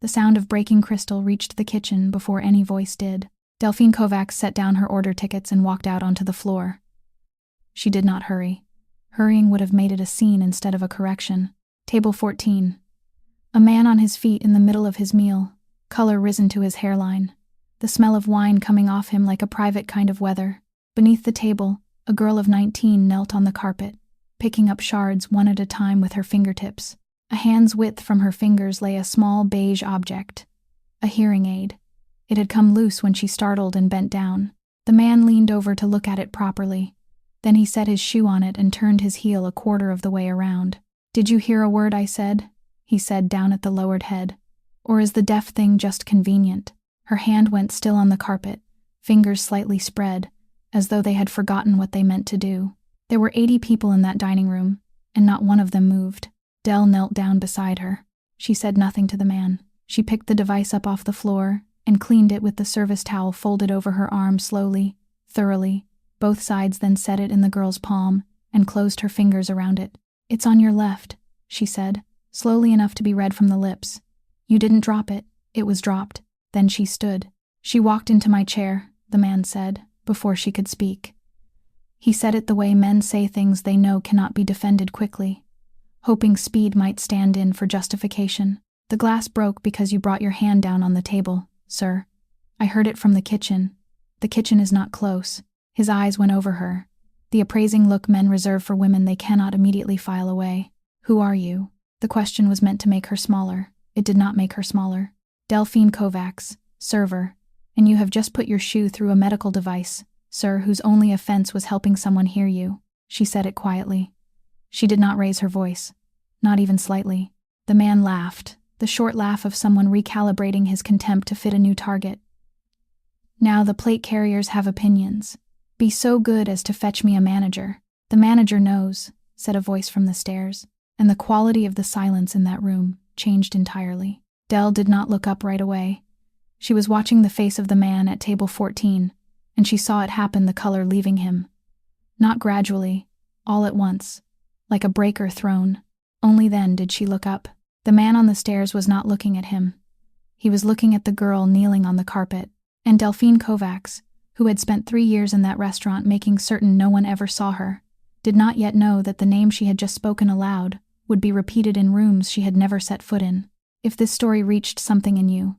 The sound of breaking crystal reached the kitchen before any voice did. Delphine Kovacs set down her order tickets and walked out onto the floor. She did not hurry. Hurrying would have made it a scene instead of a correction. Table 14. A man on his feet in the middle of his meal, color risen to his hairline. The smell of wine coming off him like a private kind of weather. Beneath the table, a girl of 19 knelt on the carpet, picking up shards one at a time with her fingertips. A hand's width from her fingers lay a small beige object. A hearing aid. It had come loose when she startled and bent down. The man leaned over to look at it properly. Then he set his shoe on it and turned his heel a quarter of the way around. "Did you hear a word I said?" he said down at the lowered head. "Or is the deaf thing just convenient?" Her hand went still on the carpet, fingers slightly spread, as though they had forgotten what they meant to do. There were 80 people in that dining room, and not one of them moved. Del knelt down beside her. She said nothing to the man. She picked the device up off the floor and cleaned it with the service towel folded over her arm slowly, thoroughly. Both sides then set it in the girl's palm and closed her fingers around it. "It's on your left," she said, slowly enough to be read from the lips. "You didn't drop it. It was dropped." Then she stood. "She walked into my chair," the man said, before she could speak. He said it the way men say things they know cannot be defended quickly, hoping speed might stand in for justification. "The glass broke because you brought your hand down on the table, sir. I heard it from the kitchen. The kitchen is not close." His eyes went over her, the appraising look men reserve for women they cannot immediately file away. "Who are you?" The question was meant to make her smaller. It did not make her smaller. "Delphine Kovacs, server, and you have just put your shoe through a medical device, sir, whose only offense was helping someone hear you." She said it quietly. She did not raise her voice, not even slightly. The man laughed, the short laugh of someone recalibrating his contempt to fit a new target. "Now the plate carriers have opinions. Be so good as to fetch me a manager." "The manager knows," said a voice from the stairs, and the quality of the silence in that room changed entirely. Del did not look up right away. She was watching the face of the man at table 14, and she saw it happen, the color leaving him. Not gradually, all at once, like a breaker thrown. Only then did she look up. The man on the stairs was not looking at him. He was looking at the girl kneeling on the carpet, and Delphine Kovacs, who had spent 3 years in that restaurant making certain no one ever saw her, did not yet know that the name she had just spoken aloud would be repeated in rooms she had never set foot in. If this story reached something in you,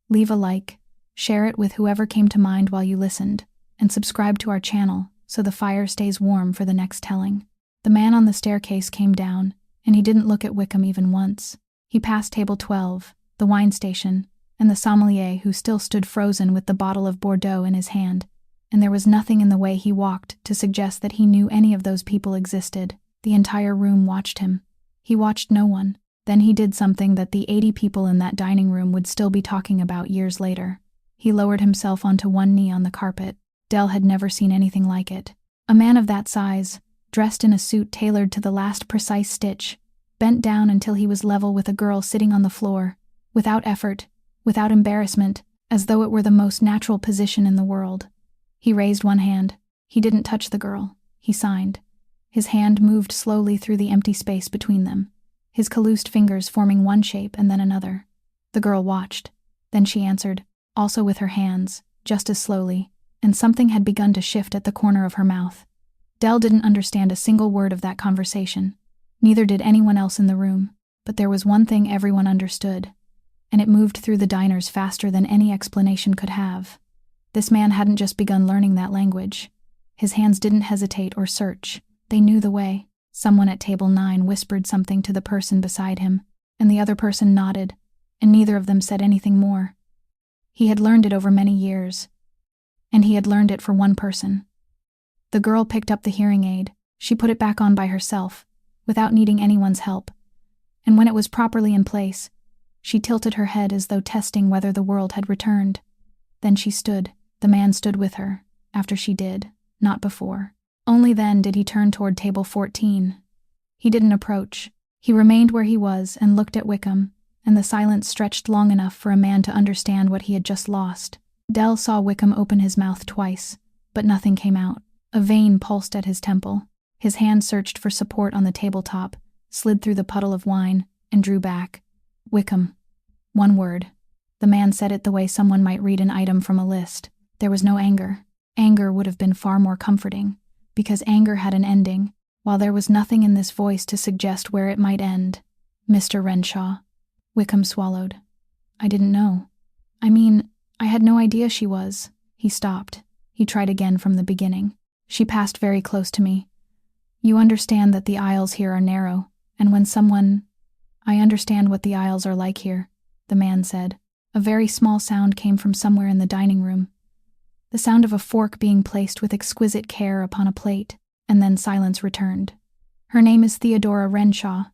leave a like, share it with whoever came to mind while you listened, and subscribe to our channel so the fire stays warm for the next telling. The man on the staircase came down, and he didn't look at Wickham even once. He passed table 12, the wine station, and the sommelier who still stood frozen with the bottle of Bordeaux in his hand, and there was nothing in the way he walked to suggest that he knew any of those people existed. The entire room watched him. He watched no one. Then he did something that the 80 people in that dining room would still be talking about years later. He lowered himself onto one knee on the carpet. Del had never seen anything like it. A man of that size, dressed in a suit tailored to the last precise stitch, bent down until he was level with a girl sitting on the floor, without effort, without embarrassment, as though it were the most natural position in the world. He raised one hand. He didn't touch the girl. He signed. His hand moved slowly through the empty space between them, his calloused fingers forming one shape and then another. The girl watched. Then she answered, also with her hands, just as slowly, and something had begun to shift at the corner of her mouth. Del didn't understand a single word of that conversation. Neither did anyone else in the room, but there was one thing everyone understood, and it moved through the diners faster than any explanation could have. This man hadn't just begun learning that language. His hands didn't hesitate or search. They knew the way. Someone at table 9 whispered something to the person beside him, and the other person nodded, and neither of them said anything more. He had learned it over many years, and he had learned it for one person. The girl picked up the hearing aid. She put it back on by herself, without needing anyone's help, and when it was properly in place, she tilted her head as though testing whether the world had returned. Then she stood. The man stood with her, after she did, not before. Only then did he turn toward table 14. He didn't approach. He remained where he was and looked at Wickham, and the silence stretched long enough for a man to understand what he had just lost. Del saw Wickham open his mouth twice, but nothing came out. A vein pulsed at his temple. His hand searched for support on the tabletop, slid through the puddle of wine, and drew back. Wickham. One word. The man said it the way someone might read an item from a list. There was no anger. Anger would have been far more comforting, because anger had an ending, while there was nothing in this voice to suggest where it might end. Mr. Renshaw. Wickham swallowed. I didn't know. I had no idea she was. He stopped. He tried again from the beginning. She passed very close to me. You understand that the aisles here are narrow, and when someone... I understand what the aisles are like here, the man said. A very small sound came from somewhere in the dining room. The sound of a fork being placed with exquisite care upon a plate, and then silence returned. Her name is Theodora Renshaw,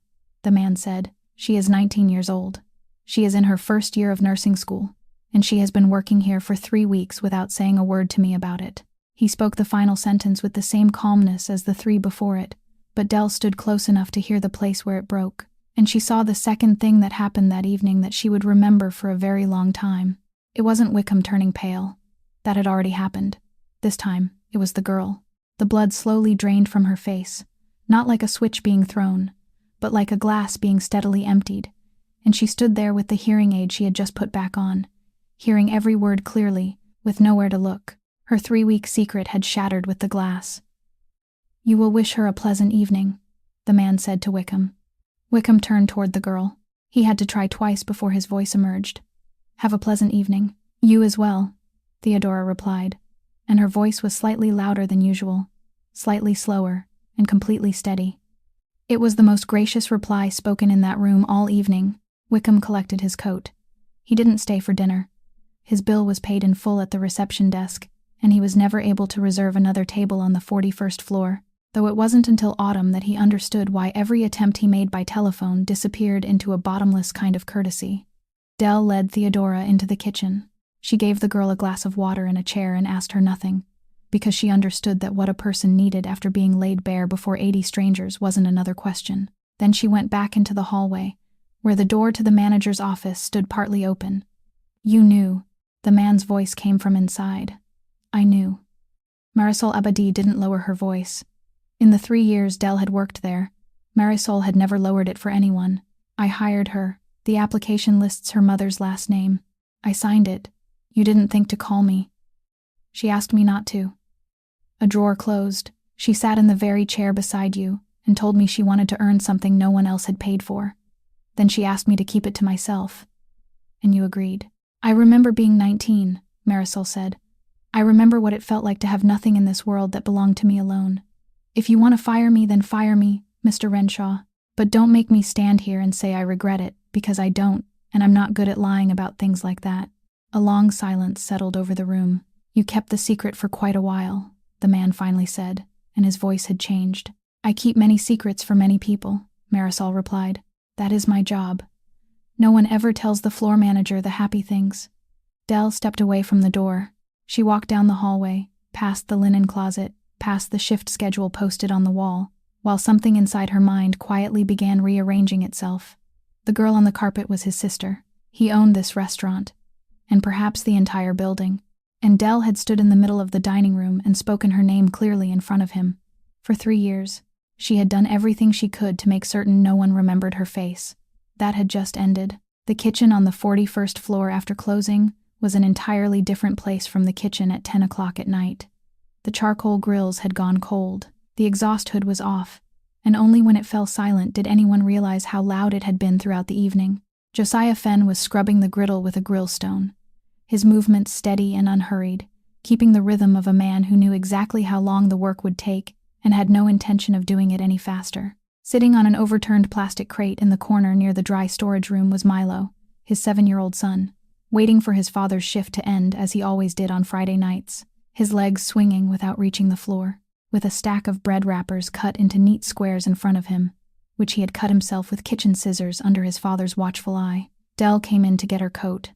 the man said. She is 19 years old. She is in her first year of nursing school, and she has been working here for 3 weeks without saying a word to me about it. He spoke the final sentence with the same calmness as the 3 before it, but Dell stood close enough to hear the place where it broke, and she saw the second thing that happened that evening that she would remember for a very long time. It wasn't Wickham turning pale. That had already happened. This time, it was the girl. The blood slowly drained from her face, not like a switch being thrown, but like a glass being steadily emptied, and she stood there with the hearing aid she had just put back on, hearing every word clearly, with nowhere to look. Her 3-week secret had shattered with the glass. You will wish her a pleasant evening, the man said to Wickham. Wickham turned toward the girl. He had to try twice before his voice emerged. Have a pleasant evening. You as well, Theodora replied, and her voice was slightly louder than usual, slightly slower, and completely steady. It was the most gracious reply spoken in that room all evening. Wickham collected his coat. He didn't stay for dinner. His bill was paid in full at the reception desk, and he was never able to reserve another table on the 41st floor, though it wasn't until autumn that he understood why every attempt he made by telephone disappeared into a bottomless kind of courtesy. Dell led Theodora into the kitchen. She gave the girl a glass of water and a chair and asked her nothing, because she understood that what a person needed after being laid bare before 80 strangers wasn't another question. Then she went back into the hallway, where the door to the manager's office stood partly open. You knew. The man's voice came from inside. I knew. Marisol Abadi didn't lower her voice. In the 3 years Dell had worked there, Marisol had never lowered it for anyone. I hired her. The application lists her mother's last name. I signed it. You didn't think to call me. She asked me not to. A drawer closed. She sat in the very chair beside you and told me she wanted to earn something no one else had paid for. Then she asked me to keep it to myself. And you agreed. I remember being 19, Marisol said. I remember what it felt like to have nothing in this world that belonged to me alone. If you want to fire me, then fire me, Mr. Renshaw. But don't make me stand here and say I regret it, because I don't, and I'm not good at lying about things like that. A long silence settled over the room. You kept the secret for quite a while, the man finally said, and his voice had changed. I keep many secrets for many people, Marisol replied. That is my job. No one ever tells the floor manager the happy things. Dell stepped away from the door. She walked down the hallway, past the linen closet, past the shift schedule posted on the wall, while something inside her mind quietly began rearranging itself. The girl on the carpet was his sister. He owned this restaurant, and perhaps the entire building, and Dell had stood in the middle of the dining room and spoken her name clearly in front of him. For 3 years, she had done everything she could to make certain no one remembered her face. That had just ended. The kitchen on the 41st floor after closing was an entirely different place from the kitchen at 10 o'clock at night. The charcoal grills had gone cold, the exhaust hood was off, and only when it fell silent did anyone realize how loud it had been throughout the evening. Josiah Fenn was scrubbing the griddle with a grill stone, his movements steady and unhurried, keeping the rhythm of a man who knew exactly how long the work would take and had no intention of doing it any faster. Sitting on an overturned plastic crate in the corner near the dry storage room was Milo, his 7-year-old son, waiting for his father's shift to end as he always did on Friday nights, his legs swinging without reaching the floor, with a stack of bread wrappers cut into neat squares in front of him, which he had cut himself with kitchen scissors under his father's watchful eye. Dell came in to get her coat,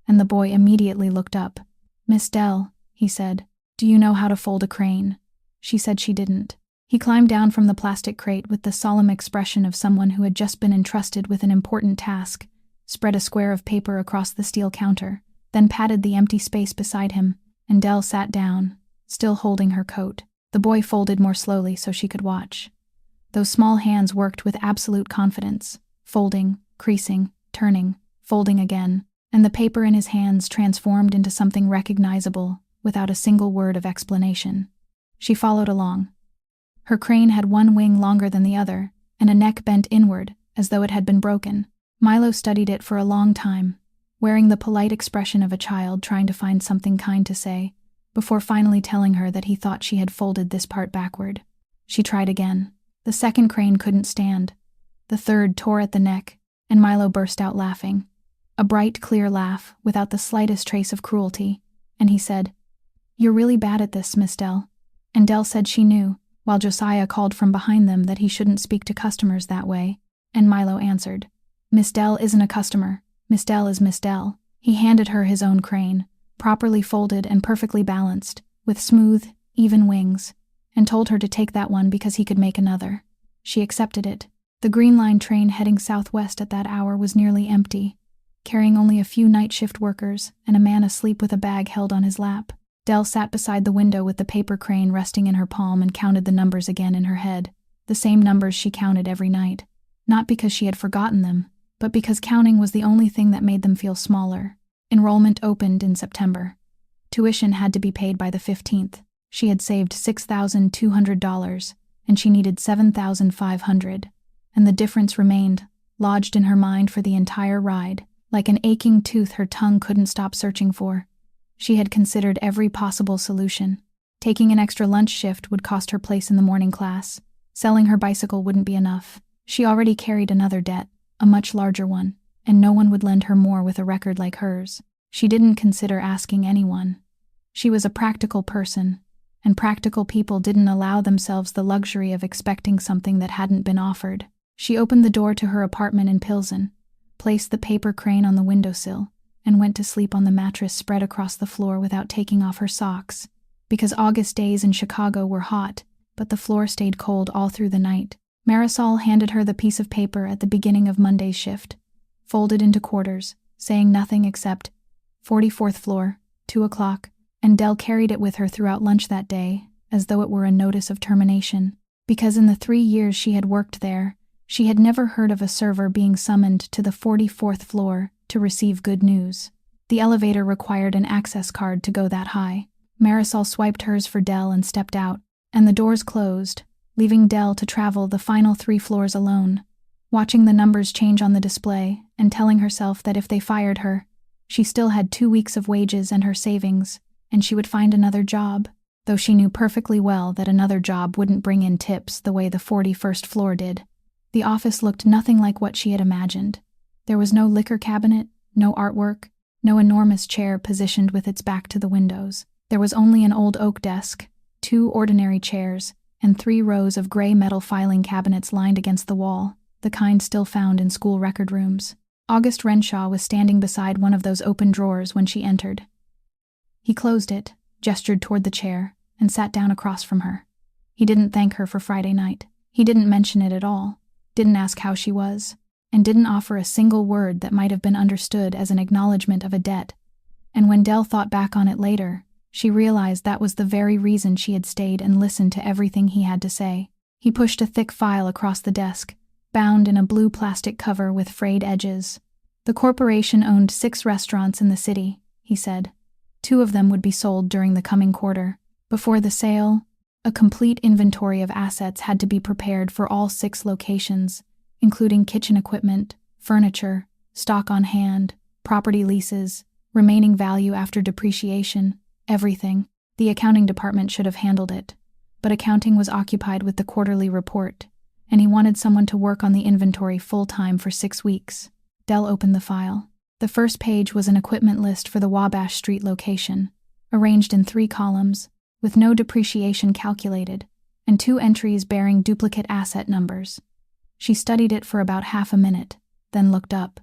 and the boy immediately looked up. Miss Dell, he said, do you know how to fold a crane? She said she didn't. He climbed down from the plastic crate with the solemn expression of someone who had just been entrusted with an important task, spread a square of paper across the steel counter, then patted the empty space beside him, and Dell sat down, still holding her coat. The boy folded more slowly so she could watch. Those small hands worked with absolute confidence, folding, creasing, turning, folding again, and the paper in his hands transformed into something recognizable without a single word of explanation. She followed along. Her crane had one wing longer than the other, and a neck bent inward, as though it had been broken. Milo studied it for a long time, wearing the polite expression of a child trying to find something kind to say, before finally telling her that he thought she had folded this part backward. She tried again. The second crane couldn't stand. The third tore at the neck, and Milo burst out laughing. A bright, clear laugh, without the slightest trace of cruelty, and he said, "You're really bad at this, Miss Dell." And Dell said she knew, while Josiah called from behind them that he shouldn't speak to customers that way, and Milo answered, "Miss Dell isn't a customer. Miss Dell is Miss Dell." He handed her his own crane, properly folded and perfectly balanced, with smooth, even wings, and told her to take that one because he could make another. She accepted it. The Green Line train heading southwest at that hour was nearly empty, carrying only a few night shift workers and a man asleep with a bag held on his lap. Dell sat beside the window with the paper crane resting in her palm and counted the numbers again in her head, the same numbers she counted every night. Not because she had forgotten them, but because counting was the only thing that made them feel smaller. Enrollment opened in September. Tuition had to be paid by the 15th. She had saved $6,200, and she needed $7,500, and the difference remained, lodged in her mind for the entire ride, like an aching tooth her tongue couldn't stop searching for. She had considered every possible solution. Taking an extra lunch shift would cost her place in the morning class. Selling her bicycle wouldn't be enough. She already carried another debt, a much larger one, and no one would lend her more with a record like hers. She didn't consider asking anyone. She was a practical person, and practical people didn't allow themselves the luxury of expecting something that hadn't been offered. She opened the door to her apartment in Pilsen, placed the paper crane on the windowsill, and went to sleep on the mattress spread across the floor without taking off her socks, because August days in Chicago were hot, but the floor stayed cold all through the night. Marisol handed her the piece of paper at the beginning of Monday's shift, folded into quarters, saying nothing except 44th floor, 2 o'clock, and Dell carried it with her throughout lunch that day, as though it were a notice of termination, because in the 3 years she had worked there, she had never heard of a server being summoned to the 44th floor to receive good news. The elevator required an access card to go that high. Marisol swiped hers for Dell and stepped out, and the doors closed, leaving Dell to travel the final 3 floors alone, watching the numbers change on the display and telling herself that if they fired her, she still had 2 weeks of wages and her savings, and she would find another job, though she knew perfectly well that another job wouldn't bring in tips the way the 41st floor did. The office looked nothing like what she had imagined. There was no liquor cabinet, no artwork, no enormous chair positioned with its back to the windows. There was only an old oak desk, 2 ordinary chairs, and 3 rows of gray metal filing cabinets lined against the wall, the kind still found in school record rooms. August Renshaw was standing beside one of those open drawers when she entered. He closed it, gestured toward the chair, and sat down across from her. He didn't thank her for Friday night. He didn't mention it at all, didn't ask how she was, and didn't offer a single word that might have been understood as an acknowledgement of a debt. And when Dell thought back on it later, she realized that was the very reason she had stayed and listened to everything he had to say. He pushed a thick file across the desk, bound in a blue plastic cover with frayed edges. The corporation owned 6 restaurants in the city, he said. 2 of them would be sold during the coming quarter. Before the sale, a complete inventory of assets had to be prepared for all 6 locations, including kitchen equipment, furniture, stock on hand, property leases, remaining value after depreciation, everything. The accounting department should have handled it, but accounting was occupied with the quarterly report, and he wanted someone to work on the inventory full-time for 6 weeks. Dell opened the file. The first page was an equipment list for the Wabash Street location, arranged in 3 columns, with no depreciation calculated, and 2 entries bearing duplicate asset numbers. She studied it for about half a minute, then looked up.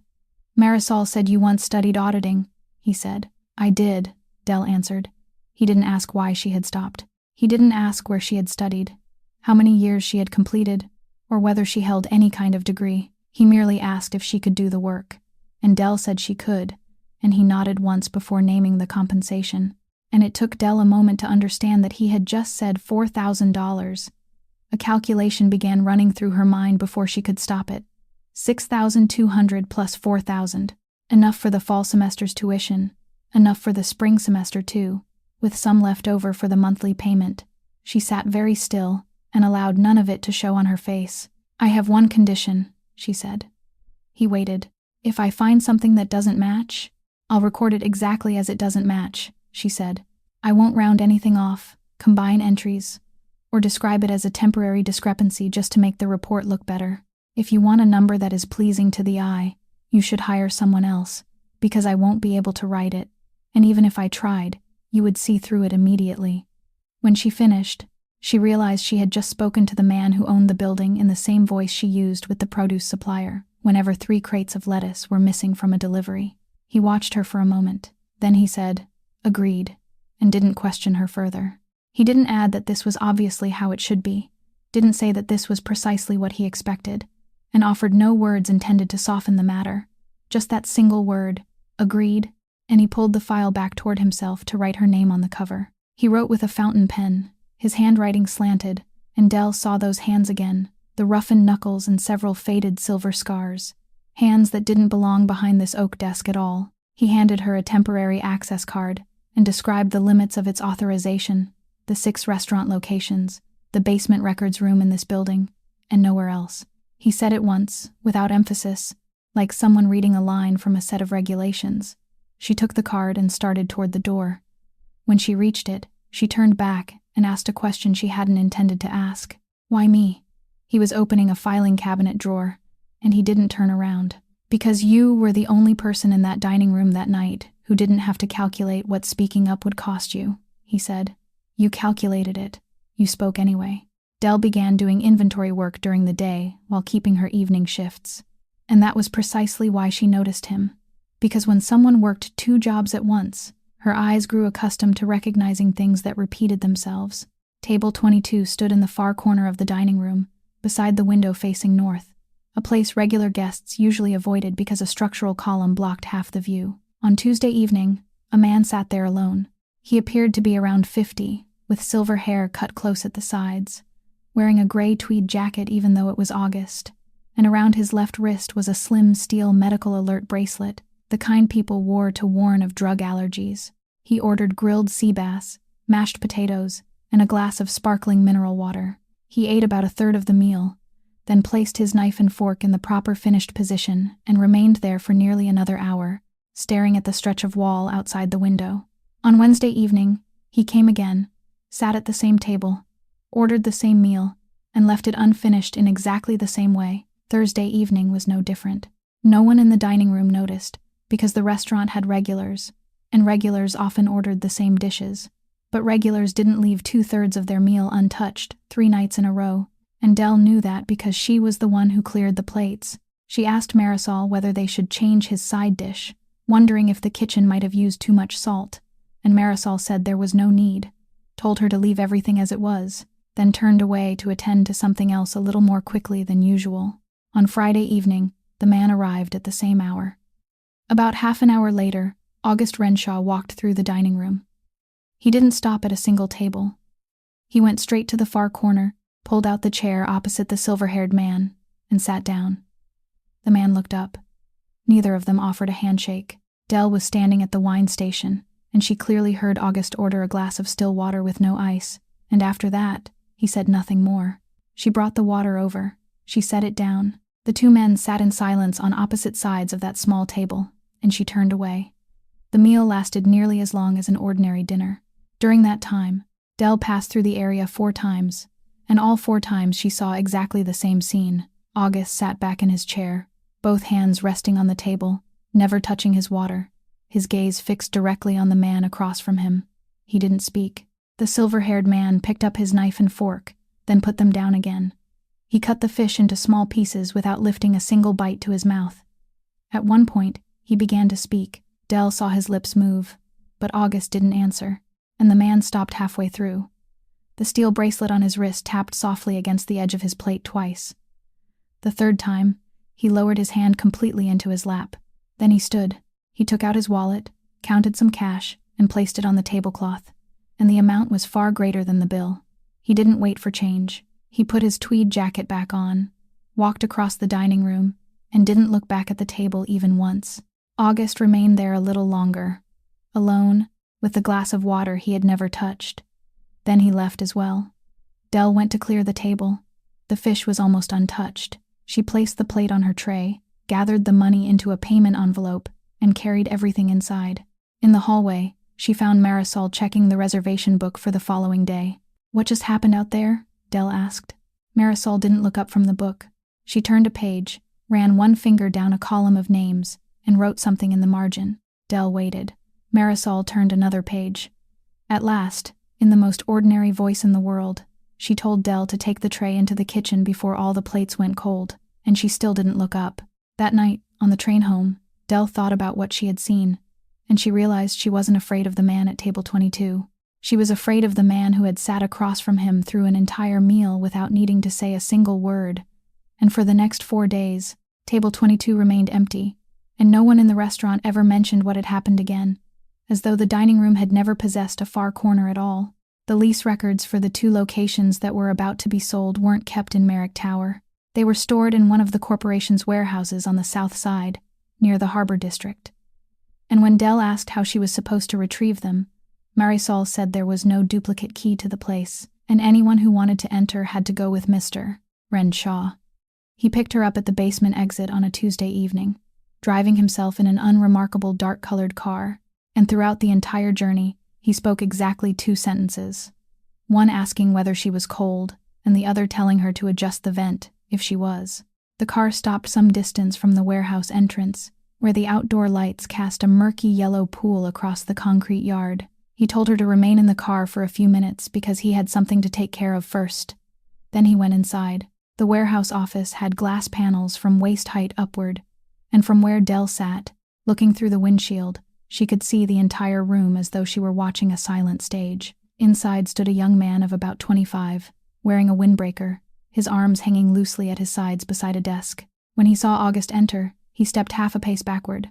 "Marisol said you once studied auditing," he said. "I did," Dell answered. He didn't ask why she had stopped. He didn't ask where she had studied, how many years she had completed, or whether she held any kind of degree. He merely asked if she could do the work, and Dell said she could, and he nodded once before naming the compensation. And it took Dell a moment to understand that he had just said $4,000. A calculation began running through her mind before she could stop it. 6,200 plus 4,000. Enough for the fall semester's tuition, enough for the spring semester too, with some left over for the monthly payment. She sat very still and allowed none of it to show on her face. "I have one condition," she said. He waited. "If I find something that doesn't match, I'll record it exactly as it doesn't match," she said. "I won't round anything off, combine entries, or describe it as a temporary discrepancy just to make the report look better. If you want a number that is pleasing to the eye, you should hire someone else, because I won't be able to write it, and even if I tried, you would see through it immediately." When she finished, she realized she had just spoken to the man who owned the building in the same voice she used with the produce supplier whenever 3 crates of lettuce were missing from a delivery. He watched her for a moment. Then he said, "Agreed," and didn't question her further. He didn't add that this was obviously how it should be, didn't say that this was precisely what he expected, and offered no words intended to soften the matter. Just that single word, "agreed," and he pulled the file back toward himself to write her name on the cover. He wrote with a fountain pen, his handwriting slanted, and Dell saw those hands again, the roughened knuckles and several faded silver scars. Hands that didn't belong behind this oak desk at all. He handed her a temporary access card and described the limits of its authorization, the 6 restaurant locations, the basement records room in this building, and nowhere else. He said it once, without emphasis, like someone reading a line from a set of regulations. She took the card and started toward the door. When she reached it, she turned back and asked a question she hadn't intended to ask. "Why me?" He was opening a filing cabinet drawer, and he didn't turn around. "Because you were the only person in that dining room that night who didn't have to calculate what speaking up would cost you," he said. "You calculated it. You spoke anyway." Dell began doing inventory work during the day while keeping her evening shifts. And that was precisely why she noticed him. Because when someone worked 2 jobs at once, her eyes grew accustomed to recognizing things that repeated themselves. Table 22 stood in the far corner of the dining room, beside the window facing north, a place regular guests usually avoided because a structural column blocked half the view. On Tuesday evening, a man sat there alone. He appeared to be around 50, with silver hair cut close at the sides, wearing a gray tweed jacket even though it was August, and around his left wrist was a slim steel medical alert bracelet, the kind people wore to warn of drug allergies. He ordered grilled sea bass, mashed potatoes, and a glass of sparkling mineral water. He ate about a third of the meal, then placed his knife and fork in the proper finished position and remained there for nearly another hour, staring at the stretch of wall outside the window. On Wednesday evening, he came again, sat at the same table, ordered the same meal, and left it unfinished in exactly the same way. Thursday evening was no different. No one in the dining room noticed, because the restaurant had regulars, and regulars often ordered the same dishes. But regulars didn't leave 2/3 of their meal untouched 3 nights in a row, and Dell knew that because she was the one who cleared the plates. She asked Marisol whether they should change his side dish, wondering if the kitchen might have used too much salt, and Marisol said there was no need, told her to leave everything as it was, then turned away to attend to something else a little more quickly than usual. On Friday evening, the man arrived at the same hour. About half an hour later, August Renshaw walked through the dining room. He didn't stop at a single table. He went straight to the far corner, pulled out the chair opposite the silver-haired man, and sat down. The man looked up. Neither of them offered a handshake. Dell was standing at the wine station, and she clearly heard August order a glass of still water with no ice, and after that, he said nothing more. She brought the water over. She set it down. The 2 men sat in silence on opposite sides of that small table, and she turned away. The meal lasted nearly as long as an ordinary dinner. During that time, Dell passed through the area 4 times, and all 4 times she saw exactly the same scene. August sat back in his chair, both hands resting on the table, never touching his water, his gaze fixed directly on the man across from him. He didn't speak. The silver-haired man picked up his knife and fork, then put them down again. He cut the fish into small pieces without lifting a single bite to his mouth. At one point, he began to speak. Dell saw his lips move, but August didn't answer, and the man stopped halfway through. The steel bracelet on his wrist tapped softly against the edge of his plate twice. The 3rd time, he lowered his hand completely into his lap. Then he stood. He took out his wallet, counted some cash, and placed it on the tablecloth, and the amount was far greater than the bill. He didn't wait for change. He put his tweed jacket back on, walked across the dining room, and didn't look back at the table even once. August remained there a little longer, alone, with the glass of water he had never touched. Then he left as well. Del went to clear the table. The fish was almost untouched. She placed the plate on her tray, gathered the money into a payment envelope, and carried everything inside. In the hallway, she found Marisol checking the reservation book for the following day. "What just happened out there?" Del asked. Marisol didn't look up from the book. She turned a page, ran one finger down a column of names, and wrote something in the margin. Del waited. Marisol turned another page. At last, in the most ordinary voice in the world, she told Del to take the tray into the kitchen before all the plates went cold, and she still didn't look up. That night, on the train home, Del thought about what she had seen, and she realized she wasn't afraid of the man at table 22. She was afraid of the man who had sat across from him through an entire meal without needing to say a single word. And for the next 4 days, table 22 remained empty, and no one in the restaurant ever mentioned what had happened again, as though the dining room had never possessed a far corner at all. The lease records for the 2 locations that were about to be sold weren't kept in Merrick Tower. They were stored in one of the corporation's warehouses on the south side, near the harbor district. And when Del asked how she was supposed to retrieve them, Marisol said there was no duplicate key to the place, and anyone who wanted to enter had to go with Mr. Renshaw. He picked her up at the basement exit on a Tuesday evening, driving himself in an unremarkable dark-colored car, and throughout the entire journey, he spoke exactly 2 sentences, one asking whether she was cold, and the other telling her to adjust the vent, if she was. The car stopped some distance from the warehouse entrance, where the outdoor lights cast a murky yellow pool across the concrete yard. He told her to remain in the car for a few minutes because he had something to take care of first. Then he went inside. The warehouse office had glass panels from waist height upward, and from where Del sat, looking through the windshield, she could see the entire room as though she were watching a silent stage. Inside stood a young man of about 25, wearing a windbreaker, his arms hanging loosely at his sides beside a desk. When he saw August enter, he stepped half a pace backward.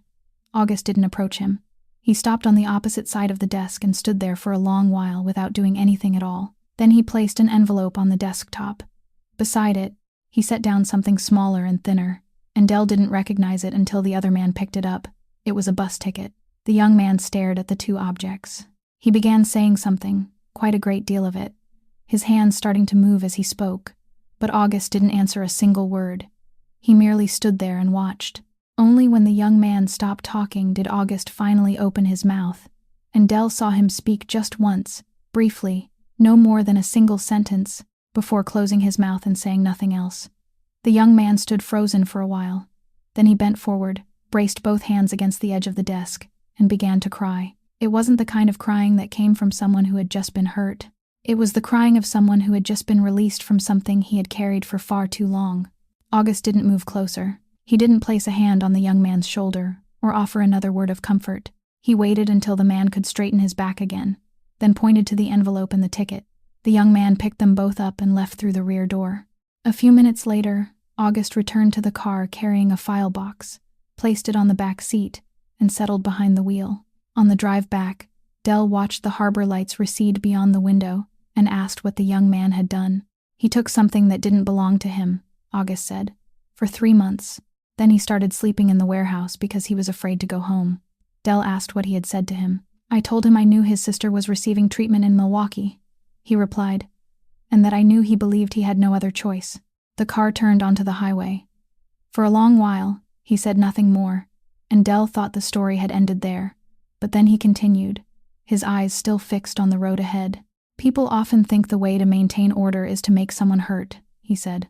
August didn't approach him. He stopped on the opposite side of the desk and stood there for a long while without doing anything at all. Then he placed an envelope on the desktop. Beside it, he set down something smaller and thinner, and Del didn't recognize it until the other man picked it up. It was a bus ticket. The young man stared at the 2 objects. He began saying something, quite a great deal of it, his hands starting to move as he spoke, but August didn't answer a single word. He merely stood there and watched. Only when the young man stopped talking did August finally open his mouth, and Del saw him speak just once, briefly, no more than a single sentence, before closing his mouth and saying nothing else. The young man stood frozen for a while. Then he bent forward, braced both hands against the edge of the desk, and began to cry. It wasn't the kind of crying that came from someone who had just been hurt. It was the crying of someone who had just been released from something he had carried for far too long. August didn't move closer. He didn't place a hand on the young man's shoulder, or offer another word of comfort. He waited until the man could straighten his back again, then pointed to the envelope and the ticket. The young man picked them both up and left through the rear door. A few minutes later, August returned to the car carrying a file box, placed it on the back seat, and settled behind the wheel. On the drive back, Del watched the harbor lights recede beyond the window and asked what the young man had done. "He took something that didn't belong to him," August said, "for 3 months. Then he started sleeping in the warehouse because he was afraid to go home." Del asked what he had said to him. "I told him I knew his sister was receiving treatment in Milwaukee," he replied, "and that I knew he believed he had no other choice." The car turned onto the highway. For a long while, he said nothing more, and Del thought the story had ended there. But then he continued, his eyes still fixed on the road ahead. "People often think the way to maintain order is to make someone hurt," he said.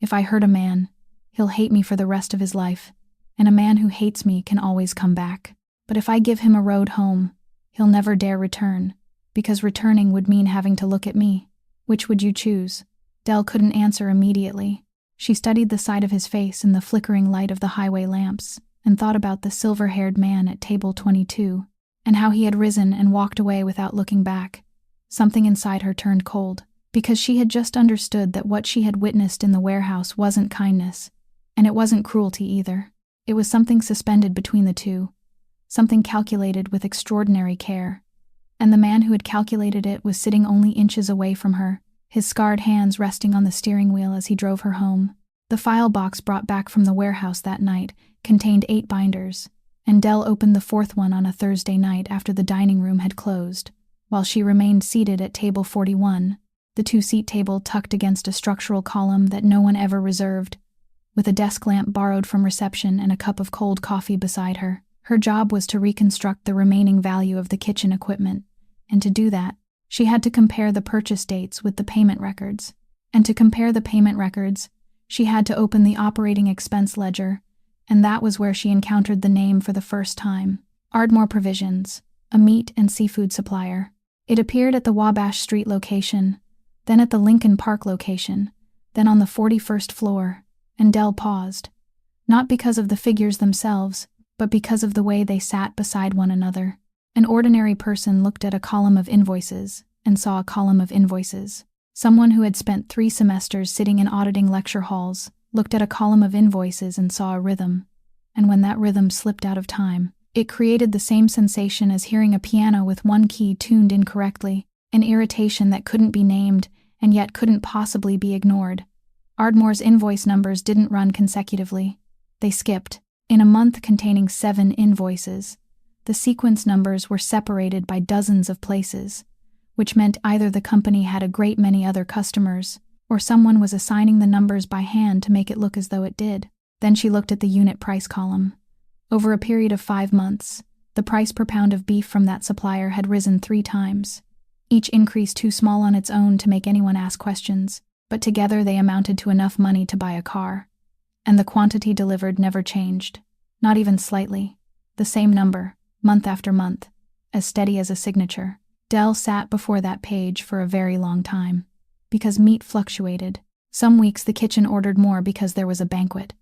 "If I hurt a man, he'll hate me for the rest of his life, and a man who hates me can always come back. But if I give him a road home, he'll never dare return, because returning would mean having to look at me. Which would you choose?" Del couldn't answer immediately. She studied the side of his face in the flickering light of the highway lamps, and thought about the silver-haired man at table 22, and how he had risen and walked away without looking back. Something inside her turned cold, because she had just understood that what she had witnessed in the warehouse wasn't kindness, and it wasn't cruelty either. It was something suspended between the two, something calculated with extraordinary care. And the man who had calculated it was sitting only inches away from her, his scarred hands resting on the steering wheel as he drove her home. The file box brought back from the warehouse that night contained 8 binders, and Dell opened the fourth one on a Thursday night after the dining room had closed. While she remained seated at table 41, the two-seat table tucked against a structural column that no one ever reserved, with a desk lamp borrowed from reception and a cup of cold coffee beside her. Her job was to reconstruct the remaining value of the kitchen equipment, and to do that, she had to compare the purchase dates with the payment records. And to compare the payment records, she had to open the operating expense ledger, and that was where she encountered the name for the first time: Ardmore Provisions, a meat and seafood supplier. It appeared at the Wabash Street location, then at the Lincoln Park location, then on the 41st floor, and Dell paused. Not because of the figures themselves, but because of the way they sat beside one another. An ordinary person looked at a column of invoices and saw a column of invoices. Someone who had spent 3 semesters sitting in auditing lecture halls looked at a column of invoices and saw a rhythm. And when that rhythm slipped out of time, it created the same sensation as hearing a piano with one key tuned incorrectly, an irritation that couldn't be named and yet couldn't possibly be ignored. Ardmore's invoice numbers didn't run consecutively. They skipped. In a month containing 7 invoices, the sequence numbers were separated by dozens of places, which meant either the company had a great many other customers, or someone was assigning the numbers by hand to make it look as though it did. Then she looked at the unit price column. Over a period of 5 months, the price per pound of beef from that supplier had risen 3 times. Each increase too small on its own to make anyone ask questions, but together they amounted to enough money to buy a car. And the quantity delivered never changed, not even slightly. The same number, month after month, as steady as a signature. Dell sat before that page for a very long time, because meat fluctuated. Some weeks the kitchen ordered more because there was a banquet.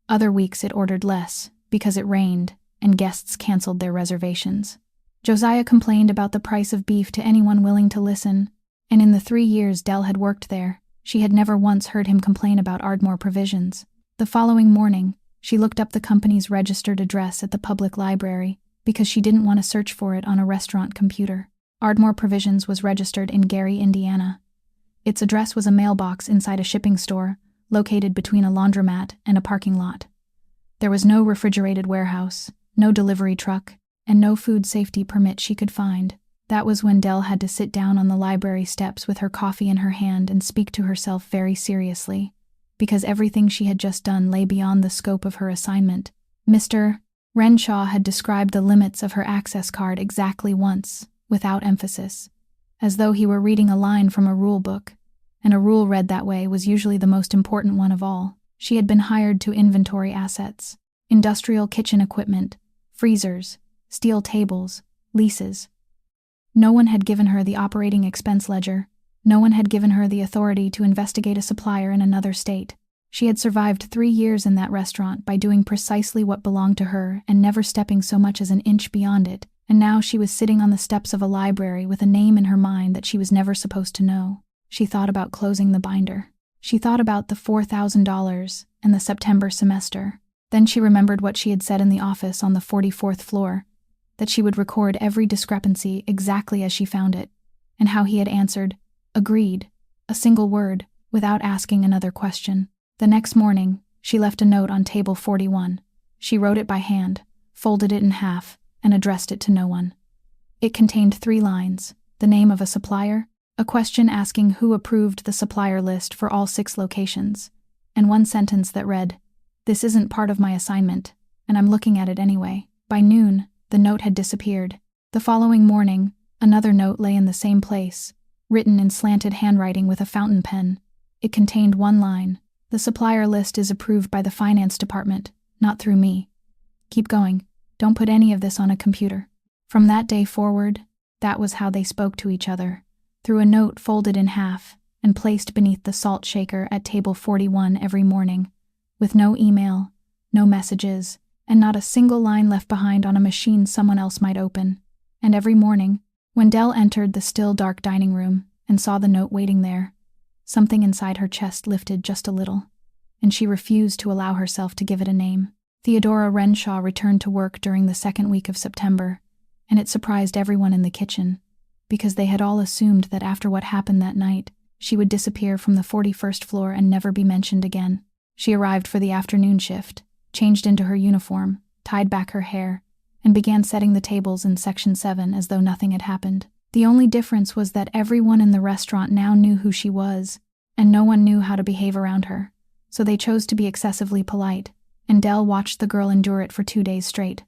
Other weeks it ordered less, because it rained, and guests canceled their reservations. Josiah complained about the price of beef to anyone willing to listen, and in the 3 years Dell had worked there, she had never once heard him complain about Ardmore Provisions. The following morning, she looked up the company's registered address at the public library, because she didn't want to search for it on a restaurant computer. Ardmore Provisions was registered in Gary, Indiana. Its address was a mailbox inside a shipping store, located between a laundromat and a parking lot. There was no refrigerated warehouse, no delivery truck, and no food safety permit she could find. That was when Dell had to sit down on the library steps with her coffee in her hand and speak to herself very seriously, because everything she had just done lay beyond the scope of her assignment. Mr. Renshaw had described the limits of her access card exactly once, without emphasis, as though he were reading a line from a rule book, and a rule read that way was usually the most important one of all. She had been hired to inventory assets, industrial kitchen equipment, freezers, steel tables, leases. No one had given her the operating expense ledger. No one had given her the authority to investigate a supplier in another state. She had survived 3 years in that restaurant by doing precisely what belonged to her and never stepping so much as an inch beyond it, and now she was sitting on the steps of a library with a name in her mind that she was never supposed to know. She thought about closing the binder. She thought about the $4,000 and the September semester. Then she remembered what she had said in the office on the 44th floor, that she would record every discrepancy exactly as she found it, and how he had answered, agreed, a single word, without asking another question. The next morning, she left a note on table 41. She wrote it by hand, folded it in half, and addressed it to no one. It contained 3 lines, the name of a supplier, a question asking who approved the supplier list for all 6 locations, and 1 sentence that read, "This isn't part of my assignment, and I'm looking at it anyway." By noon, the note had disappeared. The following morning, another note lay in the same place, written in slanted handwriting with a fountain pen. It contained 1 line, "The supplier list is approved by the finance department, not through me. Keep going. Don't put any of this on a computer." From that day forward, that was how they spoke to each other, through a note folded in half and placed beneath the salt shaker at table 41 every morning, with no email, no messages, and not a single line left behind on a machine someone else might open. And every morning, when Dell entered the still dark dining room and saw the note waiting there, something inside her chest lifted just a little, and she refused to allow herself to give it a name. Theodora Renshaw returned to work during the 2nd week of September, and it surprised everyone in the kitchen, because they had all assumed that after what happened that night, she would disappear from the 41st floor and never be mentioned again. She arrived for the afternoon shift, changed into her uniform, tied back her hair, and began setting the tables in Section 7 as though nothing had happened. The only difference was that everyone in the restaurant now knew who she was, and no one knew how to behave around her, so they chose to be excessively polite, and Del watched the girl endure it for 2 days straight.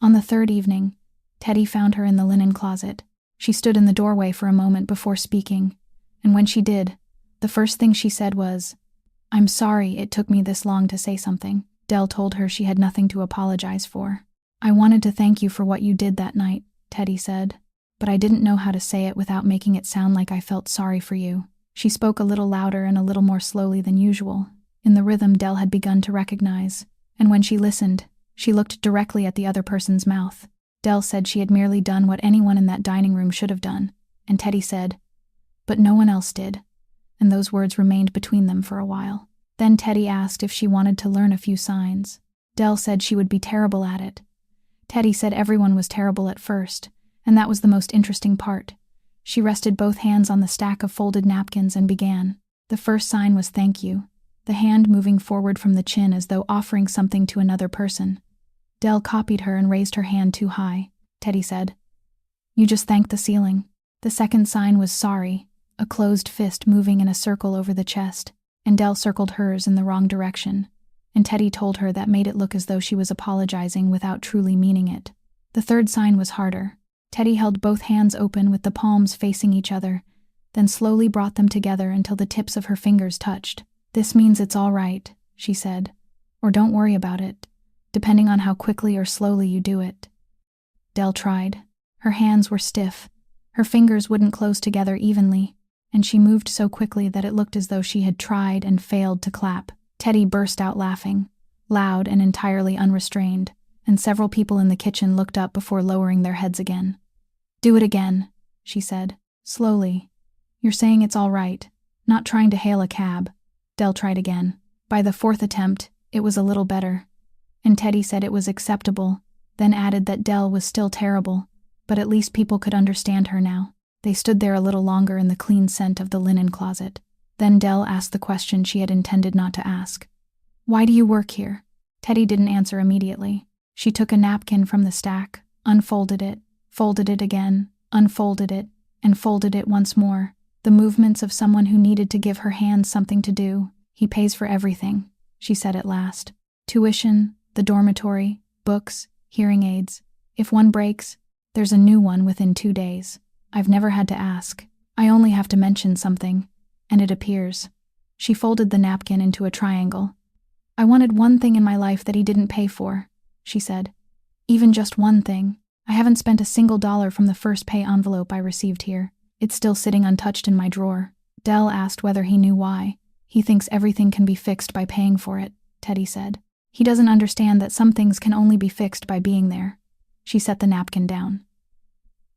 On the third evening, Teddy found her in the linen closet. She stood in the doorway for a moment before speaking, and when she did, the first thing she said was, "I'm sorry it took me this long to say something." Del told her she had nothing to apologize for. "I wanted to thank you for what you did that night," Teddy said, "but I didn't know how to say it without making it sound like I felt sorry for you." She spoke a little louder and a little more slowly than usual, in the rhythm Del had begun to recognize, and when she listened, she looked directly at the other person's mouth. Del said she had merely done what anyone in that dining room should have done, and Teddy said, "But no one else did," and those words remained between them for a while. Then Teddy asked if she wanted to learn a few signs. Del said she would be terrible at it. Teddy said everyone was terrible at first, and that was the most interesting part. She rested both hands on the stack of folded napkins and began. The first sign was thank you, the hand moving forward from the chin as though offering something to another person. Del copied her and raised her hand too high. Teddy said, "You just thanked the ceiling." The second sign was sorry, a closed fist moving in a circle over the chest, and Del circled hers in the wrong direction, and Teddy told her that made it look as though she was apologizing without truly meaning it. The third sign was harder. Teddy held both hands open with the palms facing each other, then slowly brought them together until the tips of her fingers touched. "This means it's all right," she said, "or don't worry about it, depending on how quickly or slowly you do it." Del tried. Her hands were stiff. Her fingers wouldn't close together evenly, and she moved so quickly that it looked as though she had tried and failed to clap. Teddy burst out laughing, loud and entirely unrestrained, and several people in the kitchen looked up before lowering their heads again. "Do it again," she said, slowly. "You're saying it's all right, not trying to hail a cab." Del tried again. By the fourth attempt, it was a little better, and Teddy said it was acceptable, then added that Del was still terrible, but at least people could understand her now. They stood there a little longer in the clean scent of the linen closet. Then Del asked the question she had intended not to ask. "Why do you work here?" Teddy didn't answer immediately. She took a napkin from the stack, unfolded it, folded it again, unfolded it, and folded it once more. The movements of someone who needed to give her hands something to do. "He pays for everything," she said at last. "Tuition, the dormitory, books, hearing aids. If one breaks, there's a new one within 2 days. I've never had to ask. I only have to mention something, and it appears." She folded the napkin into a triangle. "I wanted one thing in my life that he didn't pay for," she said. "Even just one thing. I haven't spent a single dollar from the first pay envelope I received here. It's still sitting untouched in my drawer." Del asked whether he knew why. "He thinks everything can be fixed by paying for it," Teddy said. "He doesn't understand that some things can only be fixed by being there." She set the napkin down.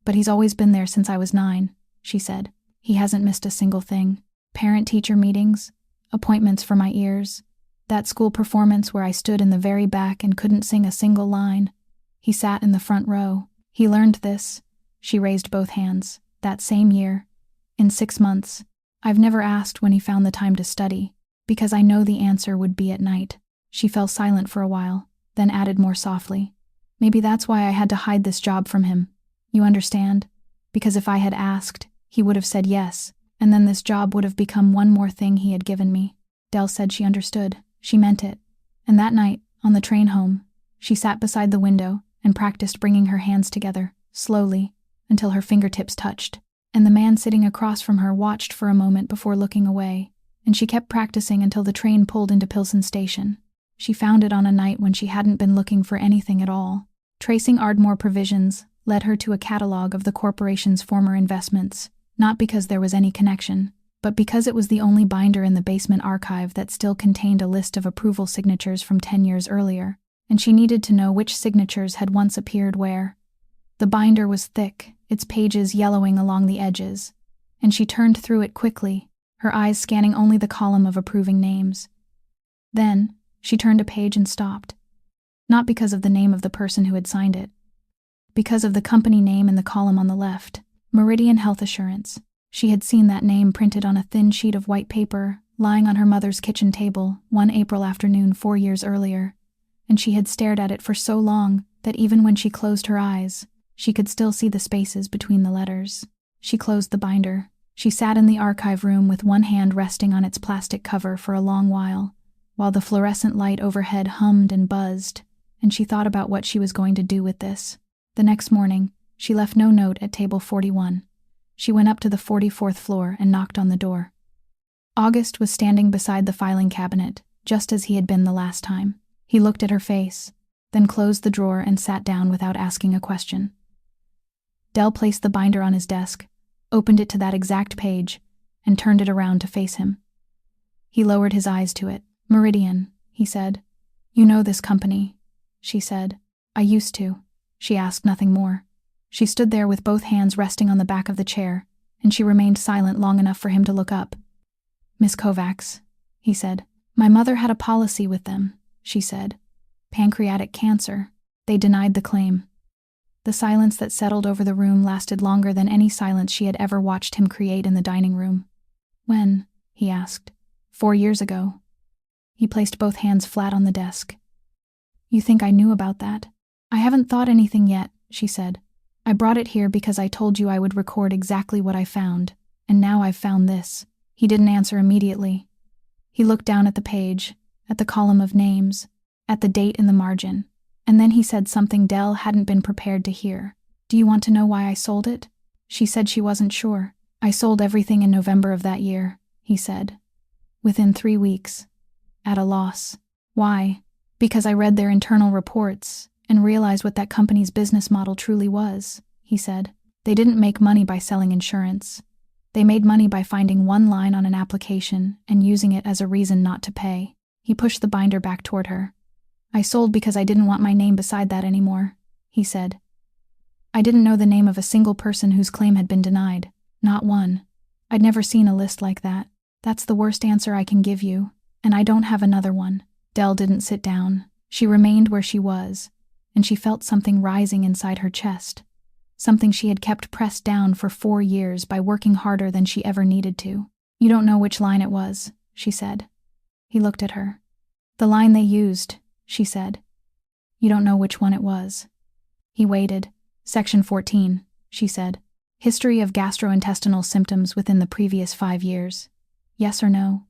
"But he's always been there since I was 9, she said. "He hasn't missed a single thing. Parent-teacher meetings, appointments for my ears, that school performance where I stood in the very back and couldn't sing a single line. He sat in the front row. He learned this," she raised both hands, "that same year, in 6 months. I've never asked when he found the time to study, because I know the answer would be at night." She fell silent for a while, then added more softly, "Maybe that's why I had to hide this job from him. You understand? Because if I had asked, he would have said yes, and then this job would have become one more thing he had given me." Del said she understood. She meant it. And that night, on the train home, she sat beside the window and practiced bringing her hands together, slowly, until her fingertips touched. And the man sitting across from her watched for a moment before looking away, and she kept practicing until the train pulled into Pilsen Station. She found it on a night when she hadn't been looking for anything at all. Tracing Ardmore Provisions led her to a catalog of the corporation's former investments, not because there was any connection, but because it was the only binder in the basement archive that still contained a list of approval signatures from 10 years earlier, and she needed to know which signatures had once appeared where. The binder was thick, its pages yellowing along the edges, and she turned through it quickly, her eyes scanning only the column of approving names. Then, she turned a page and stopped. Not because of the name of the person who had signed it. Because of the company name in the column on the left, Meridian Health Assurance. She had seen that name printed on a thin sheet of white paper, lying on her mother's kitchen table, one April afternoon 4 years earlier, and she had stared at it for so long that even when she closed her eyes, she could still see the spaces between the letters. She closed the binder. She sat in the archive room with one hand resting on its plastic cover for a long while the fluorescent light overhead hummed and buzzed, and she thought about what she was going to do with this. The next morning, she left no note at table 41. She went up to the 44th floor and knocked on the door. August was standing beside the filing cabinet, just as he had been the last time. He looked at her face, then closed the drawer and sat down without asking a question. Del placed the binder on his desk, opened it to that exact page, and turned it around to face him. He lowered his eyes to it. "Meridian," he said. "You know this company," she said. "I used to." She asked nothing more. She stood there with both hands resting on the back of the chair, and she remained silent long enough for him to look up. "Miss Kovacs," he said. "My mother had a policy with them," she said. "Pancreatic cancer. They denied the claim." The silence that settled over the room lasted longer than any silence she had ever watched him create in the dining room. "When?" he asked. 4 years ago." He placed both hands flat on the desk. "You think I knew about that?" "I haven't thought anything yet," she said. "I brought it here because I told you I would record exactly what I found, and now I've found this." He didn't answer immediately. He looked down at the page, at the column of names, at the date in the margin, and then he said something Del hadn't been prepared to hear. "Do you want to know why I sold it?" She said she wasn't sure. "I sold everything in November of that year," he said. "Within 3 weeks. At a loss." "Why?" "Because I read their internal reports and realized what that company's business model truly was," he said. "They didn't make money by selling insurance. They made money by finding one line on an application and using it as a reason not to pay." He pushed the binder back toward her. "I sold because I didn't want my name beside that anymore," he said. "I didn't know the name of a single person whose claim had been denied. Not one. I'd never seen a list like that. That's the worst answer I can give you, and I don't have another one." Del didn't sit down. She remained where she was, and she felt something rising inside her chest. Something she had kept pressed down for 4 years by working harder than she ever needed to. "You don't know which line it was," she said. He looked at her. "The line they used," she said. "You don't know which one it was." He waited. "Section 14, she said. "History of gastrointestinal symptoms within the previous 5 years. Yes or no?"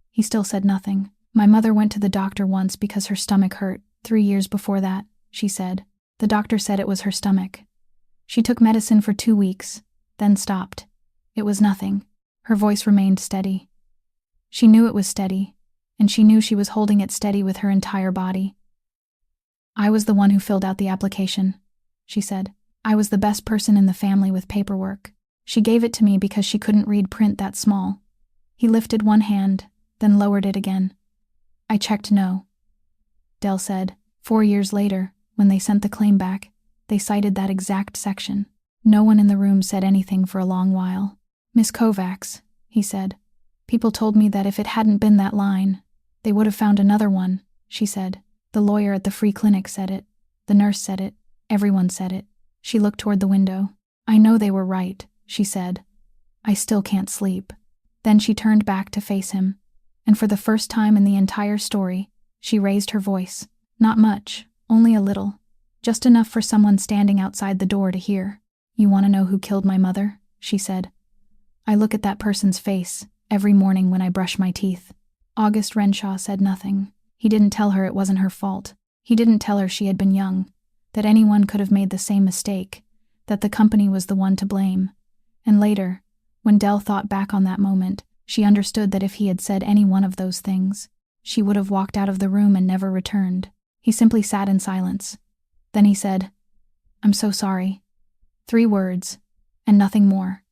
He still said nothing. "My mother went to the doctor once because her stomach hurt, 3 years before that," she said. "The doctor said it was her stomach. She took medicine for 2 weeks, then stopped. It was nothing." Her voice remained steady. She knew it was steady, and she knew she was holding it steady with her entire body. "I was the one who filled out the application," she said. "I was the best person in the family with paperwork. She gave it to me because she couldn't read print that small." He lifted one hand, then lowered it again. "I checked no." Del said, 4 years later, when they sent the claim back, they cited that exact section. No one in the room said anything for a long while. "Miss Kovacs," he said, "people told me that if it hadn't been that line, they would have found another one," she said. "The lawyer at the free clinic said it. The nurse said it. Everyone said it." She looked toward the window. "I know they were right," she said. "I still can't sleep." Then she turned back to face him, and for the first time in the entire story, she raised her voice. Not much, only a little. Just enough for someone standing outside the door to hear. "You want to know who killed my mother?" she said. "I look at that person's face every morning when I brush my teeth." August Renshaw said nothing. He didn't tell her it wasn't her fault. He didn't tell her she had been young, that anyone could have made the same mistake, that the company was the one to blame. And later, when Del thought back on that moment, she understood that if he had said any one of those things, she would have walked out of the room and never returned. He simply sat in silence. Then he said, "I'm so sorry." 3 words, and nothing more.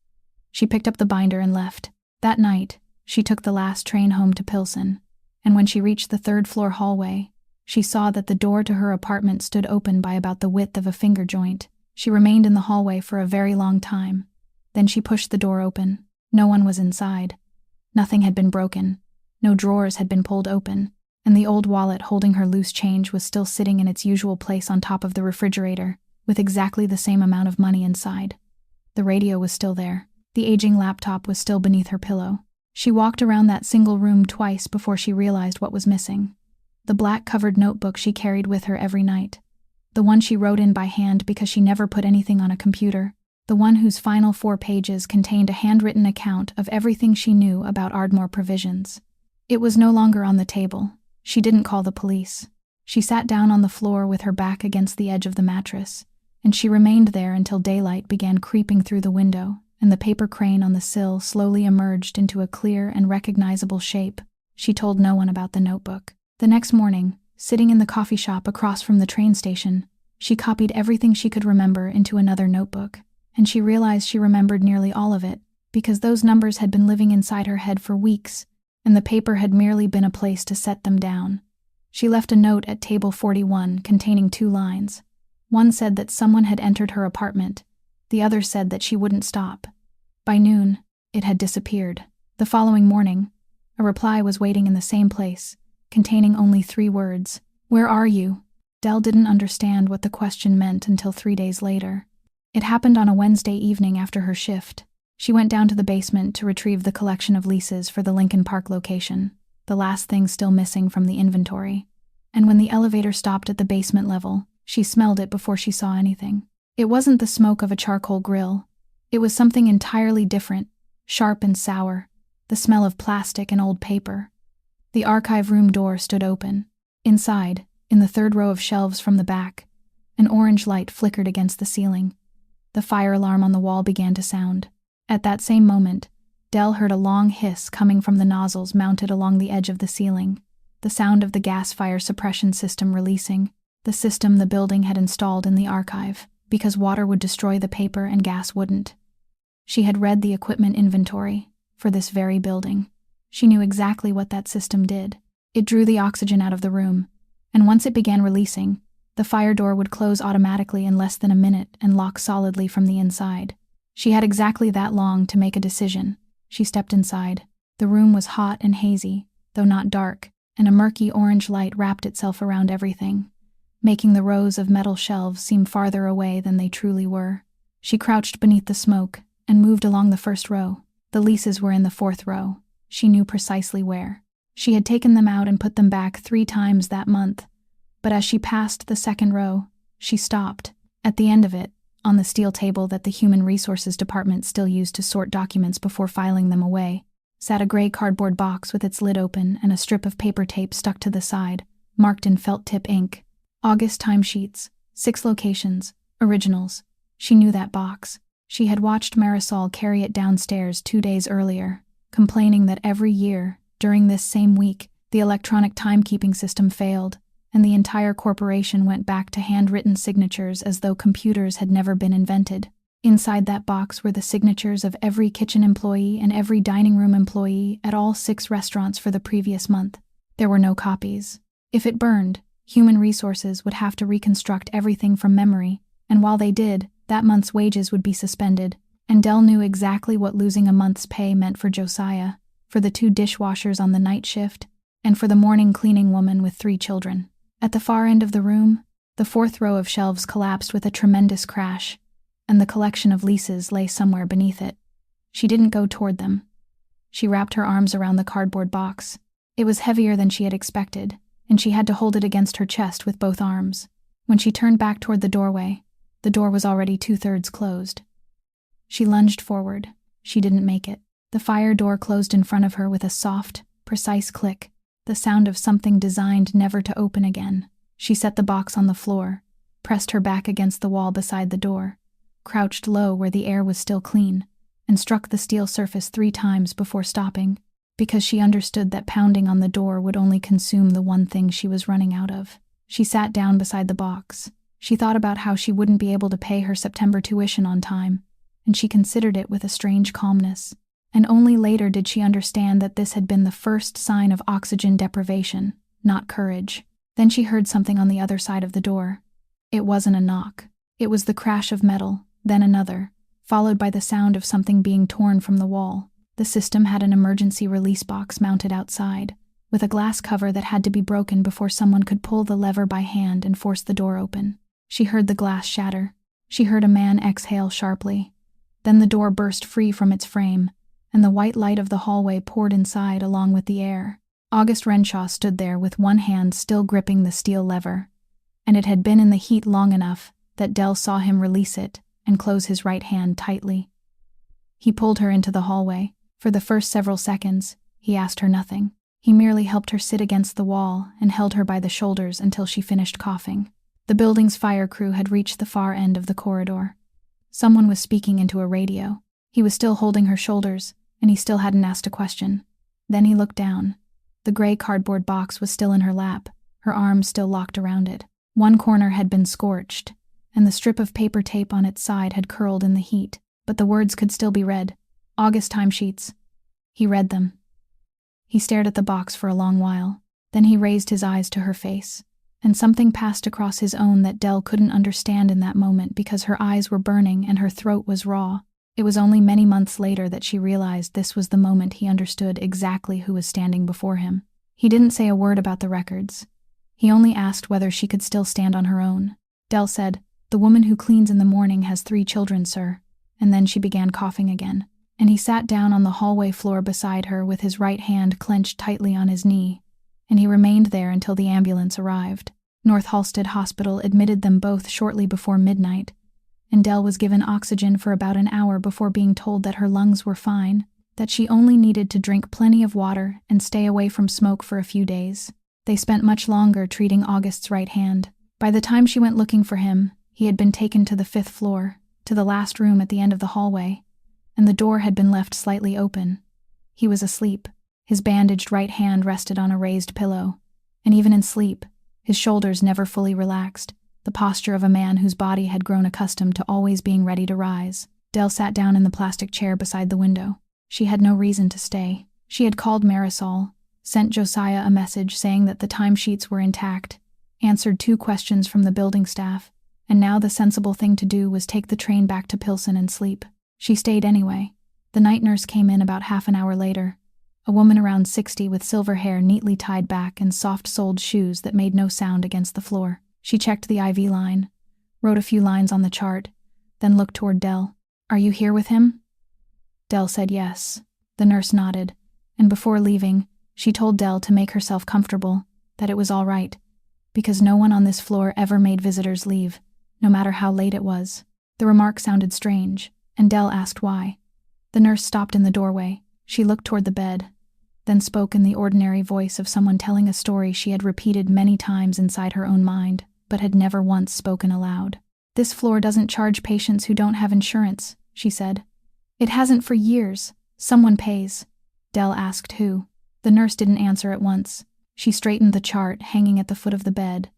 She picked up the binder and left. That night, she took the last train home to Pilsen, and when she reached the 3rd-floor hallway, she saw that the door to her apartment stood open by about the width of a finger joint. She remained in the hallway for a very long time. Then she pushed the door open. No one was inside. Nothing had been broken. No drawers had been pulled open, and the old wallet holding her loose change was still sitting in its usual place on top of the refrigerator, with exactly the same amount of money inside. The radio was still there. The aging laptop was still beneath her pillow. She walked around that single room twice before she realized what was missing. the black-covered notebook she carried with her every night. The one she wrote in by hand because she never put anything on a computer. The one whose final 4 pages contained a handwritten account of everything she knew about Ardmore Provisions. It was no longer on the table. She didn't call the police. She sat down on the floor with her back against the edge of the mattress, and she remained there until daylight began creeping through the window, and the paper crane on the sill slowly emerged into a clear and recognizable shape. She told no one about the notebook. The next morning, sitting in the coffee shop across from the train station, she copied everything she could remember into another notebook, and she realized she remembered nearly all of it, because those numbers had been living inside her head for weeks, and the paper had merely been a place to set them down. She left a note at table 41 containing 2 lines. One said that someone had entered her apartment. The other said that she wouldn't stop. By noon, it had disappeared. The following morning, a reply was waiting in the same place, containing only 3 words. "Where are you?" Del didn't understand what the question meant until 3 days later. It happened on a Wednesday evening after her shift. She went down to the basement to retrieve the collection of leases for the Lincoln Park location, the last thing still missing from the inventory. And when the elevator stopped at the basement level, she smelled it before she saw anything. It wasn't the smoke of a charcoal grill. It was something entirely different, sharp and sour, the smell of plastic and old paper. The archive room door stood open. Inside, in the 3rd row of shelves from the back, an orange light flickered against the ceiling. The fire alarm on the wall began to sound. At that same moment, Del heard a long hiss coming from the nozzles mounted along the edge of the ceiling, the sound of the gas fire suppression system releasing, the system the building had installed in the archive, because water would destroy the paper and gas wouldn't. She had read the equipment inventory for this very building. She knew exactly what that system did. It drew the oxygen out of the room, and once it began releasing, the fire door would close automatically in less than a minute and lock solidly from the inside. She had exactly that long to make a decision. She stepped inside. The room was hot and hazy, though not dark, and a murky orange light wrapped itself around everything, making the rows of metal shelves seem farther away than they truly were. She crouched beneath the smoke and moved along the 1st row. The leases were in the 4th row. She knew precisely where. She had taken them out and put them back 3 times that month, but as she passed the 2nd row, she stopped. At the end of it, on the steel table that the Human Resources Department still used to sort documents before filing them away, sat a gray cardboard box with its lid open and a strip of paper tape stuck to the side, marked in felt-tip ink. August timesheets, 6 locations, originals. She knew that box. She had watched Marisol carry it downstairs 2 days earlier, complaining that every year, during this same week, the electronic timekeeping system failed, and the entire corporation went back to handwritten signatures as though computers had never been invented. Inside that box were the signatures of every kitchen employee and every dining room employee at all 6 restaurants for the previous month. There were no copies. If it burned, Human Resources would have to reconstruct everything from memory, and while they did, that month's wages would be suspended, and Del knew exactly what losing a month's pay meant for Josiah, for the 2 dishwashers on the night shift, and for the morning cleaning woman with 3 children. At the far end of the room, the 4th row of shelves collapsed with a tremendous crash, and the collection of leases lay somewhere beneath it. She didn't go toward them. She wrapped her arms around the cardboard box. It was heavier than she had expected, and she had to hold it against her chest with both arms. When she turned back toward the doorway, the door was already 2/3 closed. She lunged forward. She didn't make it. The fire door closed in front of her with a soft, precise click, the sound of something designed never to open again. She set the box on the floor, pressed her back against the wall beside the door, crouched low where the air was still clean, and struck the steel surface 3 times before stopping, because she understood that pounding on the door would only consume the one thing she was running out of. She sat down beside the box. She thought about how she wouldn't be able to pay her September tuition on time, and she considered it with a strange calmness. And only later did she understand that this had been the first sign of oxygen deprivation, not courage. Then she heard something on the other side of the door. It wasn't a knock. It was the crash of metal, then another, followed by the sound of something being torn from the wall. The system had an emergency release box mounted outside, with a glass cover that had to be broken before someone could pull the lever by hand and force the door open. She heard the glass shatter. She heard a man exhale sharply. Then the door burst free from its frame, and the white light of the hallway poured inside along with the air. August Renshaw stood there with one hand still gripping the steel lever, and it had been in the heat long enough that Del saw him release it and close his right hand tightly. He pulled her into the hallway. For the first several seconds, he asked her nothing. He merely helped her sit against the wall and held her by the shoulders until she finished coughing. The building's fire crew had reached the far end of the corridor. Someone was speaking into a radio. He was still holding her shoulders, and he still hadn't asked a question. Then he looked down. The gray cardboard box was still in her lap, her arms still locked around it. One corner had been scorched, and the strip of paper tape on its side had curled in the heat, but the words could still be read. August timesheets. He read them. He stared at the box for a long while. Then he raised his eyes to her face, and something passed across his own that Del couldn't understand in that moment because her eyes were burning and her throat was raw. It was only many months later that she realized this was the moment he understood exactly who was standing before him. He didn't say a word about the records. He only asked whether she could still stand on her own. Del said, "The woman who cleans in the morning has 3 children, sir." And then she began coughing again. And he sat down on the hallway floor beside her with his right hand clenched tightly on his knee, and he remained there until the ambulance arrived. North Halsted Hospital admitted them both shortly before midnight, and Del was given oxygen for about an hour before being told that her lungs were fine, that she only needed to drink plenty of water and stay away from smoke for a few days. They spent much longer treating August's right hand. By the time she went looking for him, he had been taken to the 5th floor, to the last room at the end of the hallway, and the door had been left slightly open. He was asleep. His bandaged right hand rested on a raised pillow, and even in sleep, his shoulders never fully relaxed, the posture of a man whose body had grown accustomed to always being ready to rise. Del sat down in the plastic chair beside the window. She had no reason to stay. She had called Marisol, sent Josiah a message saying that the timesheets were intact, answered 2 questions from the building staff, and now the sensible thing to do was take the train back to Pilsen and sleep. She stayed anyway. The night nurse came in about half an hour later, a woman around 60 with silver hair neatly tied back and soft-soled shoes that made no sound against the floor. She checked the IV line, wrote a few lines on the chart, then looked toward Del. "Are you here with him?" Del said yes. The nurse nodded, and before leaving, she told Del to make herself comfortable, that it was all right, because no one on this floor ever made visitors leave, no matter how late it was. The remark sounded strange, and Del asked why. The nurse stopped in the doorway. She looked toward the bed, then spoke in the ordinary voice of someone telling a story she had repeated many times inside her own mind, but had never once spoken aloud. "This floor doesn't charge patients who don't have insurance," she said. "It hasn't for years. Someone pays." Del asked who. The nurse didn't answer at once. She straightened the chart hanging at the foot of the bed,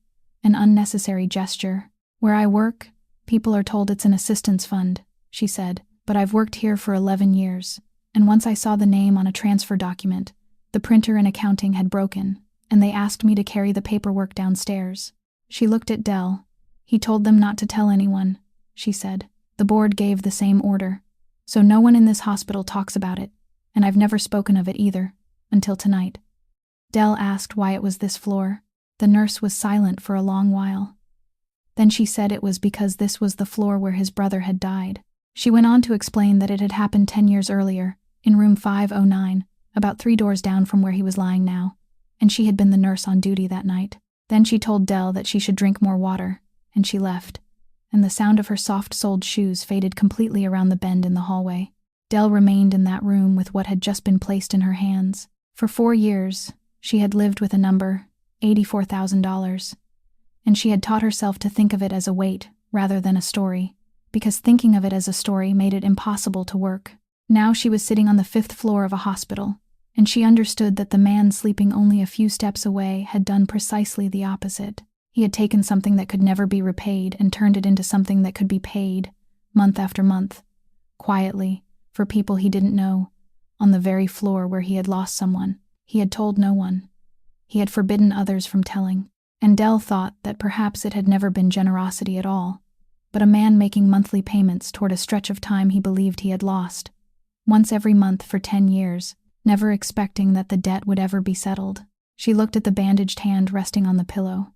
an unnecessary gesture. "Where I work, people are told it's an assistance fund," she said, "but I've worked here for 11 years, and once I saw the name on a transfer document, the printer in accounting had broken, and they asked me to carry the paperwork downstairs." She looked at Del. "He told them not to tell anyone," she said. "The board gave the same order, so no one in this hospital talks about it, and I've never spoken of it either, until tonight." Del asked why it was this floor. The nurse was silent for a long while. Then she said it was because this was the floor where his brother had died. She went on to explain that it had happened 10 years earlier, in room 509, about 3 doors down from where he was lying now, and she had been the nurse on duty that night. Then she told Del that she should drink more water, and she left, and the sound of her soft-soled shoes faded completely around the bend in the hallway. Del remained in that room with what had just been placed in her hands. For 4 years, she had lived with a number, $84,000, and she had taught herself to think of it as a weight rather than a story, because thinking of it as a story made it impossible to work. Now she was sitting on the 5th floor of a hospital, and she understood that the man sleeping only a few steps away had done precisely the opposite. He had taken something that could never be repaid and turned it into something that could be paid, month after month, quietly, for people he didn't know, on the very floor where he had lost someone. He had told no one. He had forbidden others from telling. And Del thought that perhaps it had never been generosity at all, but a man making monthly payments toward a stretch of time he believed he had lost, once every month for 10 years, never expecting that the debt would ever be settled. She looked at the bandaged hand resting on the pillow.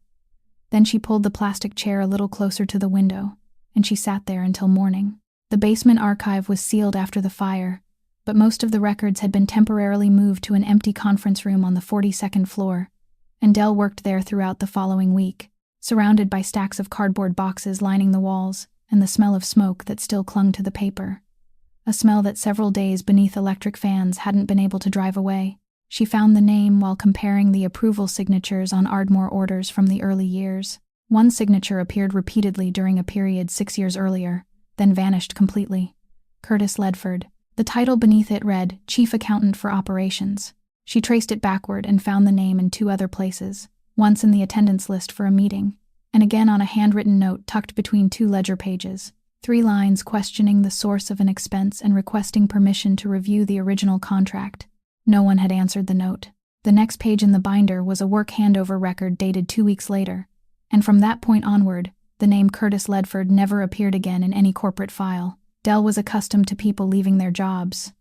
Then she pulled the plastic chair a little closer to the window, and she sat there until morning. The basement archive was sealed after the fire, but most of the records had been temporarily moved to an empty conference room on the 42nd floor, and Del worked there throughout the following week, surrounded by stacks of cardboard boxes lining the walls and the smell of smoke that still clung to the paper. A smell that several days beneath electric fans hadn't been able to drive away. She found the name while comparing the approval signatures on Ardmore orders from the early years. One signature appeared repeatedly during a period 6 years earlier, then vanished completely. Curtis Ledford. The title beneath it read, Chief Accountant for Operations. She traced it backward and found the name in 2 other places, once in the attendance list for a meeting, and again on a handwritten note tucked between 2 ledger pages. 3 lines questioning the source of an expense and requesting permission to review the original contract. No one had answered the note. The next page in the binder was a work handover record dated 2 weeks later, and from that point onward, the name Curtis Ledford never appeared again in any corporate file. Del was accustomed to people leaving their jobs.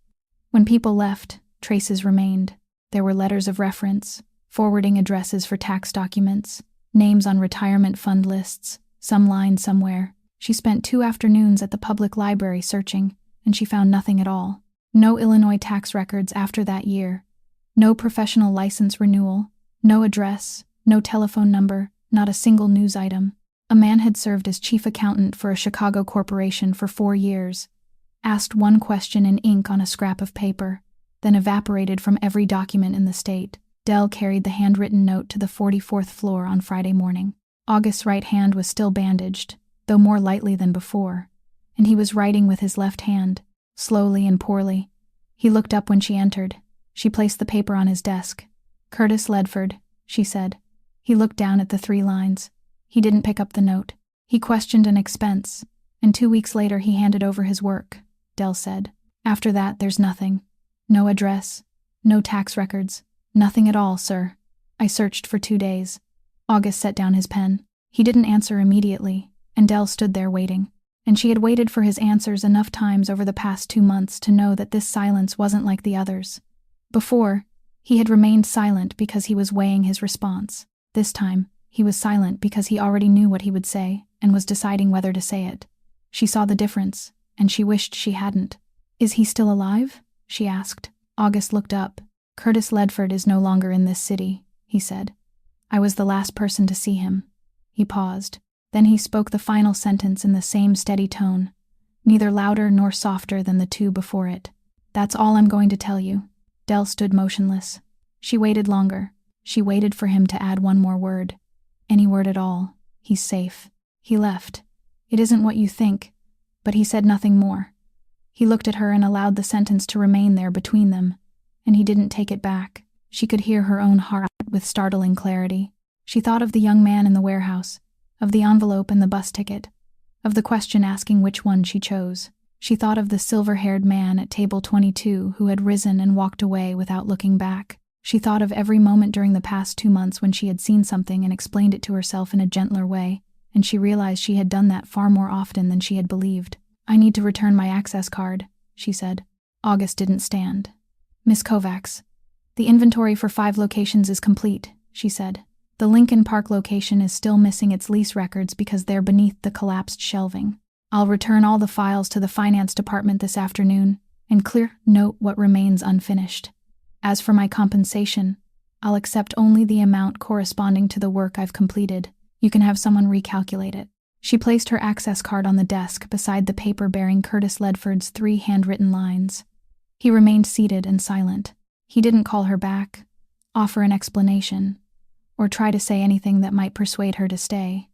When people left, traces remained. There were letters of reference, forwarding addresses for tax documents, names on retirement fund lists, some line somewhere. She spent 2 afternoons at the public library searching, and she found nothing at all. No Illinois tax records after that year. No professional license renewal. No address. No telephone number. Not a single news item. A man had served as chief accountant for a Chicago corporation for 4 years, asked one question in ink on a scrap of paper, then evaporated from every document in the state. Del carried the handwritten note to the 44th floor on Friday morning. August's right hand was still bandaged, though more lightly than before, and he was writing with his left hand, slowly and poorly. He looked up when she entered. She placed the paper on his desk. Curtis Ledford, she said. He looked down at the 3 lines. He didn't pick up the note. He questioned an expense, and 2 weeks later he handed over his work, Del said. After that, there's nothing. No address, no tax records, nothing at all, sir. I searched for 2 days. August set down his pen. He didn't answer immediately, and Del stood there waiting. And she had waited for his answers enough times over the past 2 months to know that this silence wasn't like the others. Before, he had remained silent because he was weighing his response. This time, he was silent because he already knew what he would say and was deciding whether to say it. She saw the difference, and she wished she hadn't. Is he still alive? She asked. August looked up. Curtis Ledford is no longer in this city, he said. I was the last person to see him. He paused. Then he spoke the final sentence in the same steady tone, neither louder nor softer than the 2 before it. That's all I'm going to tell you. Del stood motionless. She waited longer. She waited for him to add one more word. Any word at all. He's safe. He left. It isn't what you think. But he said nothing more. He looked at her and allowed the sentence to remain there between them, and he didn't take it back. She could hear her own heart with startling clarity. She thought of the young man in the warehouse, of the envelope and the bus ticket, of the question asking which one she chose. She thought of the silver-haired man at table 22 who had risen and walked away without looking back. She thought of every moment during the past 2 months when she had seen something and explained it to herself in a gentler way, and she realized she had done that far more often than she had believed. I need to return my access card, she said. August didn't stand. Miss Kovacs, the inventory for 5 locations is complete, she said. The Lincoln Park location is still missing its lease records because they're beneath the collapsed shelving. I'll return all the files to the finance department this afternoon and note what remains unfinished. As for my compensation, I'll accept only the amount corresponding to the work I've completed. You can have someone recalculate it. She placed her access card on the desk beside the paper bearing Curtis Ledford's 3 handwritten lines. He remained seated and silent. He didn't call her back, offer an explanation, or try to say anything that might persuade her to stay.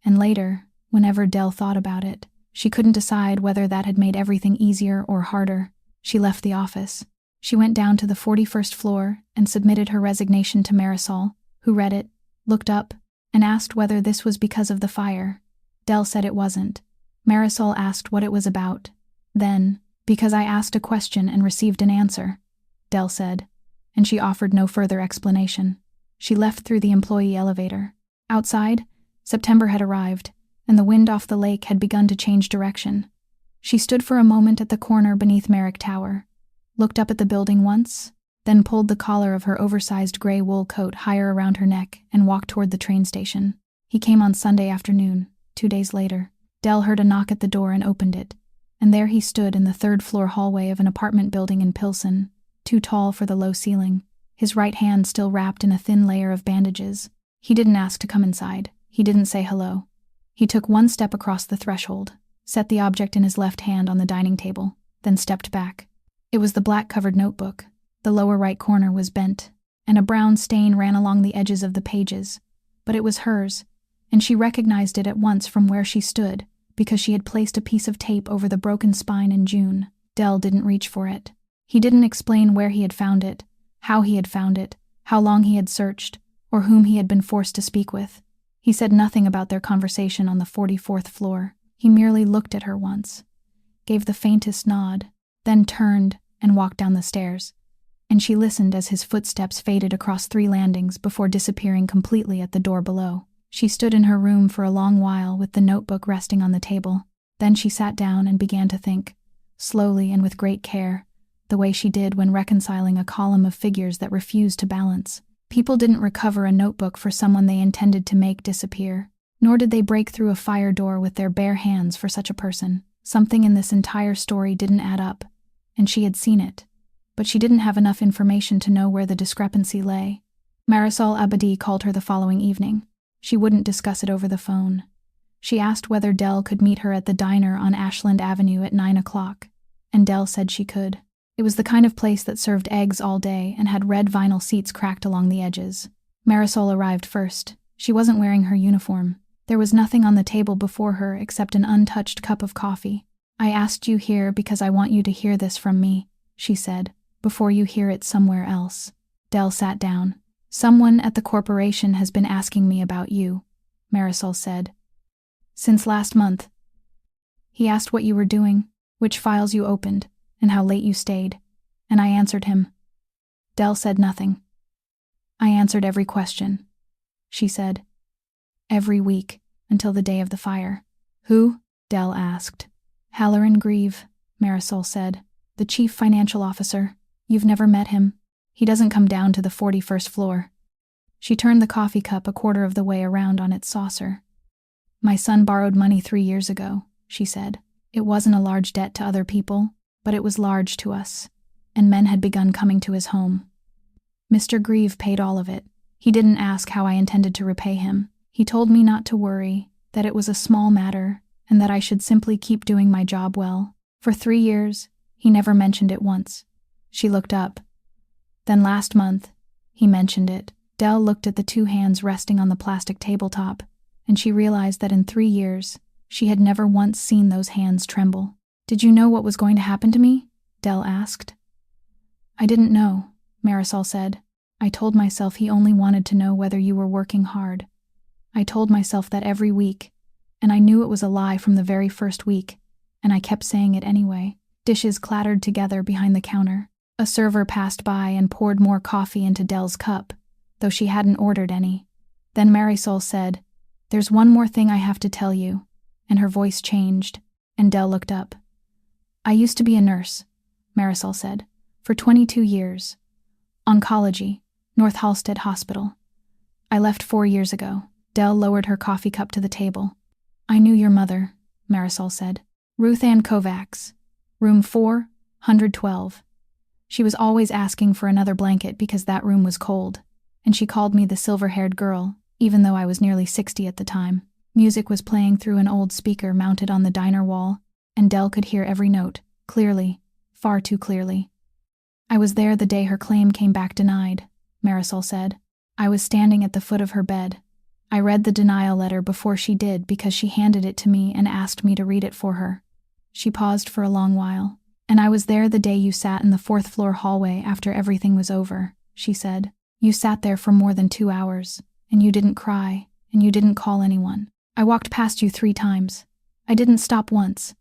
And later, whenever Del thought about it, she couldn't decide whether that had made everything easier or harder. She left the office. She went down to the 41st floor and submitted her resignation to Marisol, who read it, looked up, and asked whether this was because of the fire. Del said it wasn't. Marisol asked what it was about. Then, because I asked a question and received an answer, Del said, and she offered no further explanation. She left through the employee elevator. Outside, September had arrived, and the wind off the lake had begun to change direction. She stood for a moment at the corner beneath Merrick Tower, looked up at the building once, then pulled the collar of her oversized gray wool coat higher around her neck and walked toward the train station. He came on Sunday afternoon, 2 days later. Del heard a knock at the door and opened it. and there he stood in the third-floor hallway of an apartment building in Pilsen, too tall for the low ceiling, his right hand still wrapped in a thin layer of bandages. He didn't ask to come inside. He didn't say hello. He took one step across the threshold, set the object in his left hand on the dining table, then stepped back. It was the black-covered notebook. The lower right corner was bent, and a brown stain ran along the edges of the pages. But it was hers, and she recognized it at once from where she stood, because she had placed a piece of tape over the broken spine in June. Del didn't reach for it. He didn't explain where he had found it, how he had found it, how long he had searched, or whom he had been forced to speak with. He said nothing about their conversation on the 44th floor. He merely looked at her once, gave the faintest nod, then turned and walked down the stairs, and she listened as his footsteps faded across 3 landings before disappearing completely at the door below. She stood in her room for a long while with the notebook resting on the table. Then she sat down and began to think, slowly and with great care, the way she did when reconciling a column of figures that refused to balance. People didn't recover a notebook for someone they intended to make disappear, nor did they break through a fire door with their bare hands for such a person. Something in this entire story didn't add up, and she had seen it, but she didn't have enough information to know where the discrepancy lay. Marisol Abadi called her the following evening. She wouldn't discuss it over the phone. She asked whether Del could meet her at the diner on Ashland Avenue at 9 o'clock, and Del said she could. It was the kind of place that served eggs all day and had red vinyl seats cracked along the edges. Marisol arrived first. She wasn't wearing her uniform. There was nothing on the table before her except an untouched cup of coffee. "I asked you here because I want you to hear this from me," she said, "before you hear it somewhere else." Del sat down. "Someone at the corporation has been asking me about you," Marisol said. "Since last month. He asked what you were doing, which files you opened, and how late you stayed, and I answered him." Del said nothing. "I answered every question," she said. "Every week, until the day of the fire." "Who?" Del asked. "Halloran Grieve," Marisol said. "The chief financial officer. You've never met him. He doesn't come down to the 41st floor." She turned the coffee cup a quarter of the way around on its saucer. "My son borrowed money 3 years ago," she said. "It wasn't a large debt to other people, but it was large to us, and men had begun coming to his home. Mr. Grieve paid all of it. He didn't ask how I intended to repay him. He told me not to worry, that it was a small matter, and that I should simply keep doing my job well. For 3 years, he never mentioned it once." She looked up. "Then last month, he mentioned it." Del looked at the 2 hands resting on the plastic tabletop, and she realized that in 3 years, she had never once seen those hands tremble. "Did you know what was going to happen to me?" Del asked. "I didn't know," Marisol said. "I told myself he only wanted to know whether you were working hard. I told myself that every week, and I knew it was a lie from the very first week, and I kept saying it anyway." Dishes clattered together behind the counter. A server passed by and poured more coffee into Del's cup, though she hadn't ordered any. Then Marisol said, "There's one more thing I have to tell you," and her voice changed, and Del looked up. "I used to be a nurse," Marisol said, "for 22 years. Oncology, North Halstead Hospital. I left 4 years ago." Del lowered her coffee cup to the table. "I knew your mother," Marisol said. "Ruth Ann Kovacs, room 412. She was always asking for another blanket because that room was cold, and she called me the silver-haired girl, even though I was nearly 60 at the time." Music was playing through an old speaker mounted on the diner wall, and Del could hear every note, clearly, far too clearly. "I was there the day her claim came back denied," Marisol said. "I was standing at the foot of her bed. I read the denial letter before she did because she handed it to me and asked me to read it for her." She paused for a long while. "And I was there the day you sat in the 4th floor hallway after everything was over," she said. "You sat there for more than 2 hours, and you didn't cry, and you didn't call anyone. I walked past you 3 times. I didn't stop once."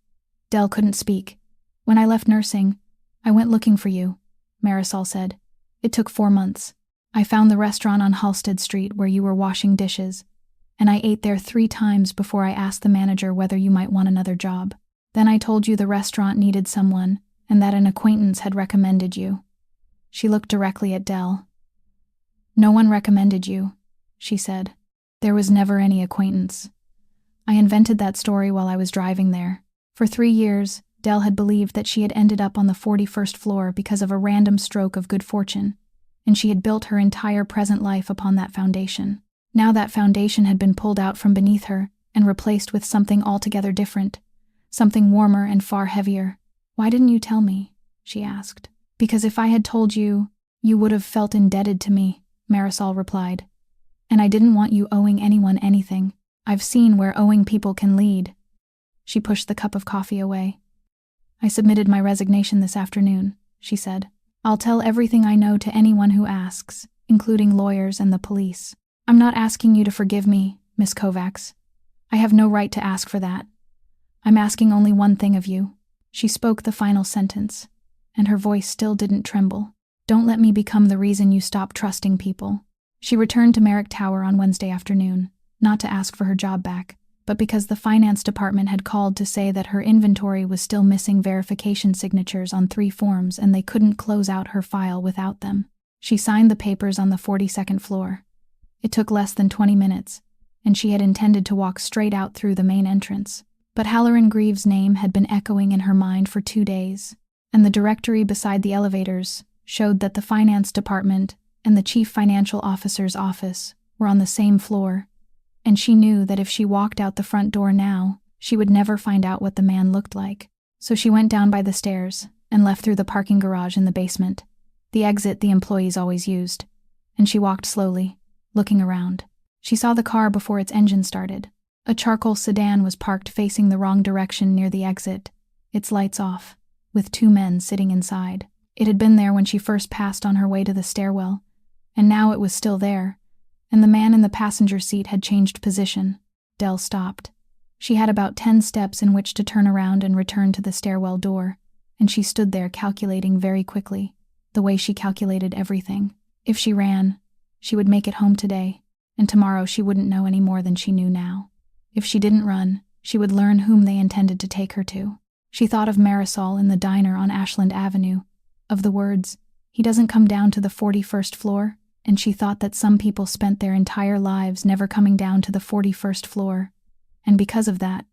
Del couldn't speak. "When I left nursing, I went looking for you," Marisol said. "It took 4 months. I found the restaurant on Halstead Street where you were washing dishes, and I ate there 3 times before I asked the manager whether you might want another job. Then I told you the restaurant needed someone, and that an acquaintance had recommended you." She looked directly at Del. "No one recommended you," she said. "There was never any acquaintance. I invented that story while I was driving there. For 3 years, Dell had believed that she had ended up on the 41st floor because of a random stroke of good fortune, and she had built her entire present life upon that foundation. Now that foundation had been pulled out from beneath her and replaced with something altogether different, something warmer and far heavier. "Why didn't you tell me?" she asked. "Because if I had told you, you would have felt indebted to me," Marisol replied. "And I didn't want you owing anyone anything. I've seen where owing people can lead." She pushed the cup of coffee away. "I submitted my resignation this afternoon," she said. "I'll tell everything I know to anyone who asks, including lawyers and the police. I'm not asking you to forgive me, Miss Kovacs. I have no right to ask for that. I'm asking only one thing of you." She spoke the final sentence, and her voice still didn't tremble. "Don't let me become the reason you stop trusting people." She returned to Merrick Tower on Wednesday afternoon, not to ask for her job back, but because the finance department had called to say that her inventory was still missing verification signatures on 3 forms and they couldn't close out her file without them. She signed the papers on the 42nd floor. It took less than 20 minutes, and she had intended to walk straight out through the main entrance. But Halloran Greaves' name had been echoing in her mind for 2 days, and the directory beside the elevators showed that the finance department and the chief financial officer's office were on the same floor, and she knew that if she walked out the front door now, she would never find out what the man looked like. So she went down by the stairs and left through the parking garage in the basement, the exit the employees always used, and she walked slowly, looking around. She saw the car before its engine started. A charcoal sedan was parked facing the wrong direction near the exit, its lights off, with 2 men sitting inside. It had been there when she first passed on her way to the stairwell, and now it was still there, and the man in the passenger seat had changed position. Dell stopped. She had about 10 steps in which to turn around and return to the stairwell door, and she stood there calculating very quickly, the way she calculated everything. If she ran, she would make it home today, and tomorrow she wouldn't know any more than she knew now. If she didn't run, she would learn whom they intended to take her to. She thought of Marisol in the diner on Ashland Avenue, of the words, "He doesn't come down to the 41st floor," and she thought that some people spent their entire lives never coming down to the 41st floor, and because of that,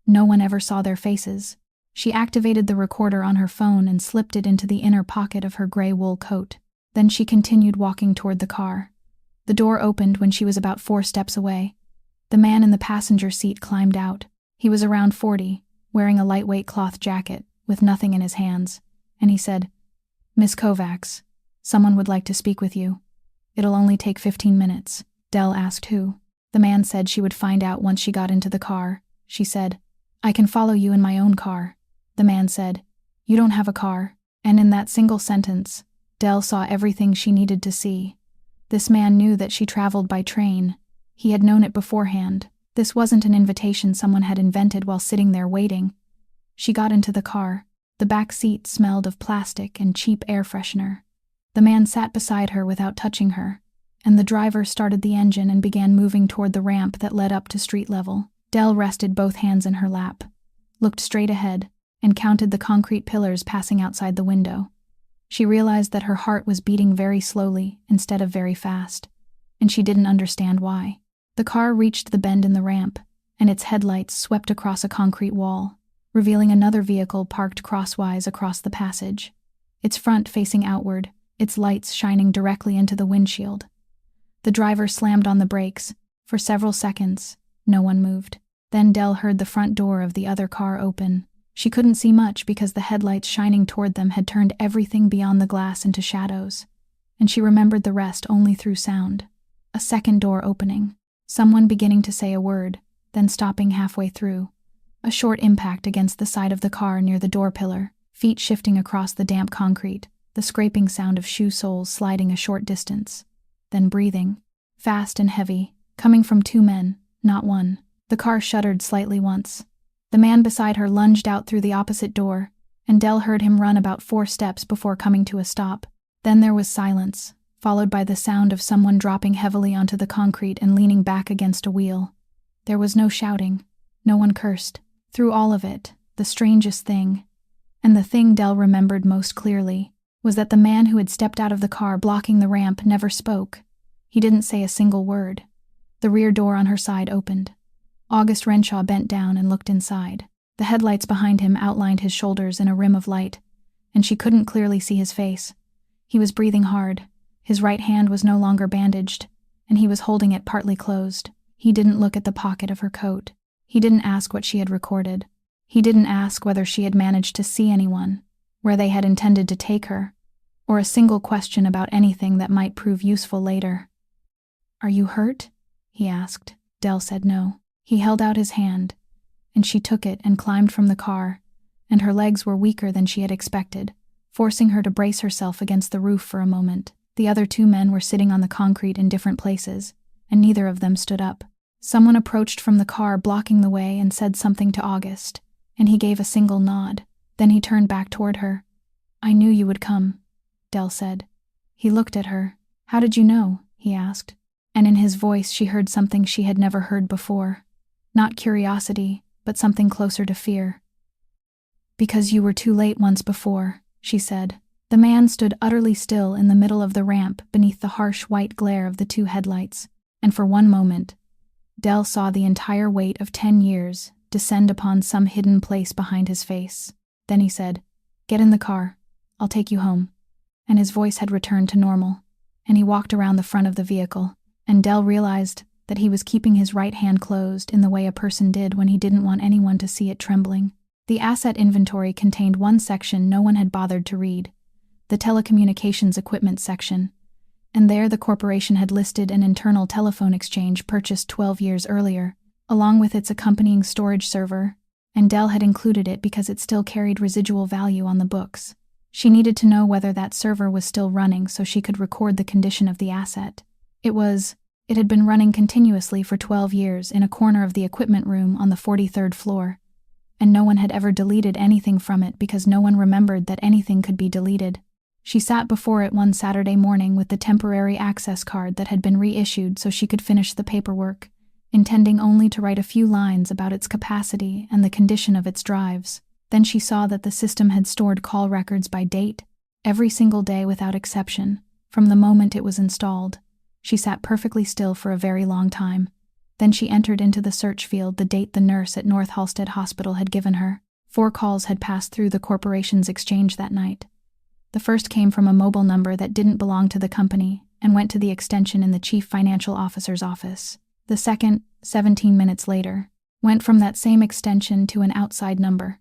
no one ever saw their faces. She activated the recorder on her phone and slipped it into the inner pocket of her gray wool coat. Then she continued walking toward the car. The door opened when she was about 4 steps away. The man in the passenger seat climbed out. He was around 40, wearing a lightweight cloth jacket, with nothing in his hands, and he said, "Miss Kovacs, someone would like to speak with you. It'll only take 15 minutes. Dell asked who. The man said she would find out once she got into the car. She said, "I can follow you in my own car." The man said, "You don't have a car." And in that single sentence, Dell saw everything she needed to see. This man knew that she traveled by train. He had known it beforehand. This wasn't an invitation someone had invented while sitting there waiting. She got into the car. The back seat smelled of plastic and cheap air freshener. The man sat beside her without touching her, and the driver started the engine and began moving toward the ramp that led up to street level. Dell rested both hands in her lap, looked straight ahead, and counted the concrete pillars passing outside the window. She realized that her heart was beating very slowly instead of very fast, and she didn't understand why. The car reached the bend in the ramp, and its headlights swept across a concrete wall, revealing another vehicle parked crosswise across the passage, its front facing outward, its lights shining directly into the windshield. The driver slammed on the brakes. For several seconds, no one moved. Then Dell heard the front door of the other car open. She couldn't see much because the headlights shining toward them had turned everything beyond the glass into shadows, and she remembered the rest only through sound. A second door opening. Someone beginning to say a word, then stopping halfway through. A short impact against the side of the car near the door pillar, feet shifting across the damp concrete, the scraping sound of shoe soles sliding a short distance. Then breathing, fast and heavy, coming from 2 men, not one. The car shuddered slightly once. The man beside her lunged out through the opposite door, and Dell heard him run about 4 steps before coming to a stop. Then there was silence, followed by the sound of someone dropping heavily onto the concrete and leaning back against a wheel. There was no shouting. No one cursed. Through all of it, the strangest thing, and the thing Dell remembered most clearly, was that the man who had stepped out of the car blocking the ramp never spoke. He didn't say a single word. The rear door on her side opened. August Renshaw bent down and looked inside. The headlights behind him outlined his shoulders in a rim of light, and she couldn't clearly see his face. He was breathing hard. His right hand was no longer bandaged, and he was holding it partly closed. He didn't look at the pocket of her coat. He didn't ask what she had recorded. He didn't ask whether she had managed to see anyone, where they had intended to take her, or a single question about anything that might prove useful later. "Are you hurt?" he asked. Del said no. He held out his hand, and she took it and climbed from the car, and her legs were weaker than she had expected, forcing her to brace herself against the roof for a moment. The other two men were sitting on the concrete in different places, and neither of them stood up. Someone approached from the car, blocking the way, and said something to August, and he gave a single nod. Then he turned back toward her. "I knew you would come," Del said. He looked at her. "How did you know?" he asked. And in his voice she heard something she had never heard before. Not curiosity, but something closer to fear. "Because you were too late once before," she said. The man stood utterly still in the middle of the ramp beneath the harsh white glare of the two headlights, and for one moment, Del saw the entire weight of 10 years descend upon some hidden place behind his face. Then he said, "Get in the car. I'll take you home." And his voice had returned to normal, and he walked around the front of the vehicle, and Del realized that he was keeping his right hand closed in the way a person did when he didn't want anyone to see it trembling. The asset inventory contained one section no one had bothered to read, the telecommunications equipment section, and there the corporation had listed an internal telephone exchange purchased 12 years earlier, along with its accompanying storage server, and Del had included it because it still carried residual value on the books. She needed to know whether that server was still running so she could record the condition of the asset. It had been running continuously for 12 years in a corner of the equipment room on the 43rd floor, and no one had ever deleted anything from it because no one remembered that anything could be deleted. She sat before it one Saturday morning with the temporary access card that had been reissued so she could finish the paperwork, intending only to write a few lines about its capacity and the condition of its drives. Then she saw that the system had stored call records by date, every single day without exception, from the moment it was installed. She sat perfectly still for a very long time. Then she entered into the search field the date the nurse at North Halstead Hospital had given her. 4 calls had passed through the corporation's exchange that night. The first came from a mobile number that didn't belong to the company and went to the extension in the chief financial officer's office. The second, 17 minutes later, went from that same extension to an outside number.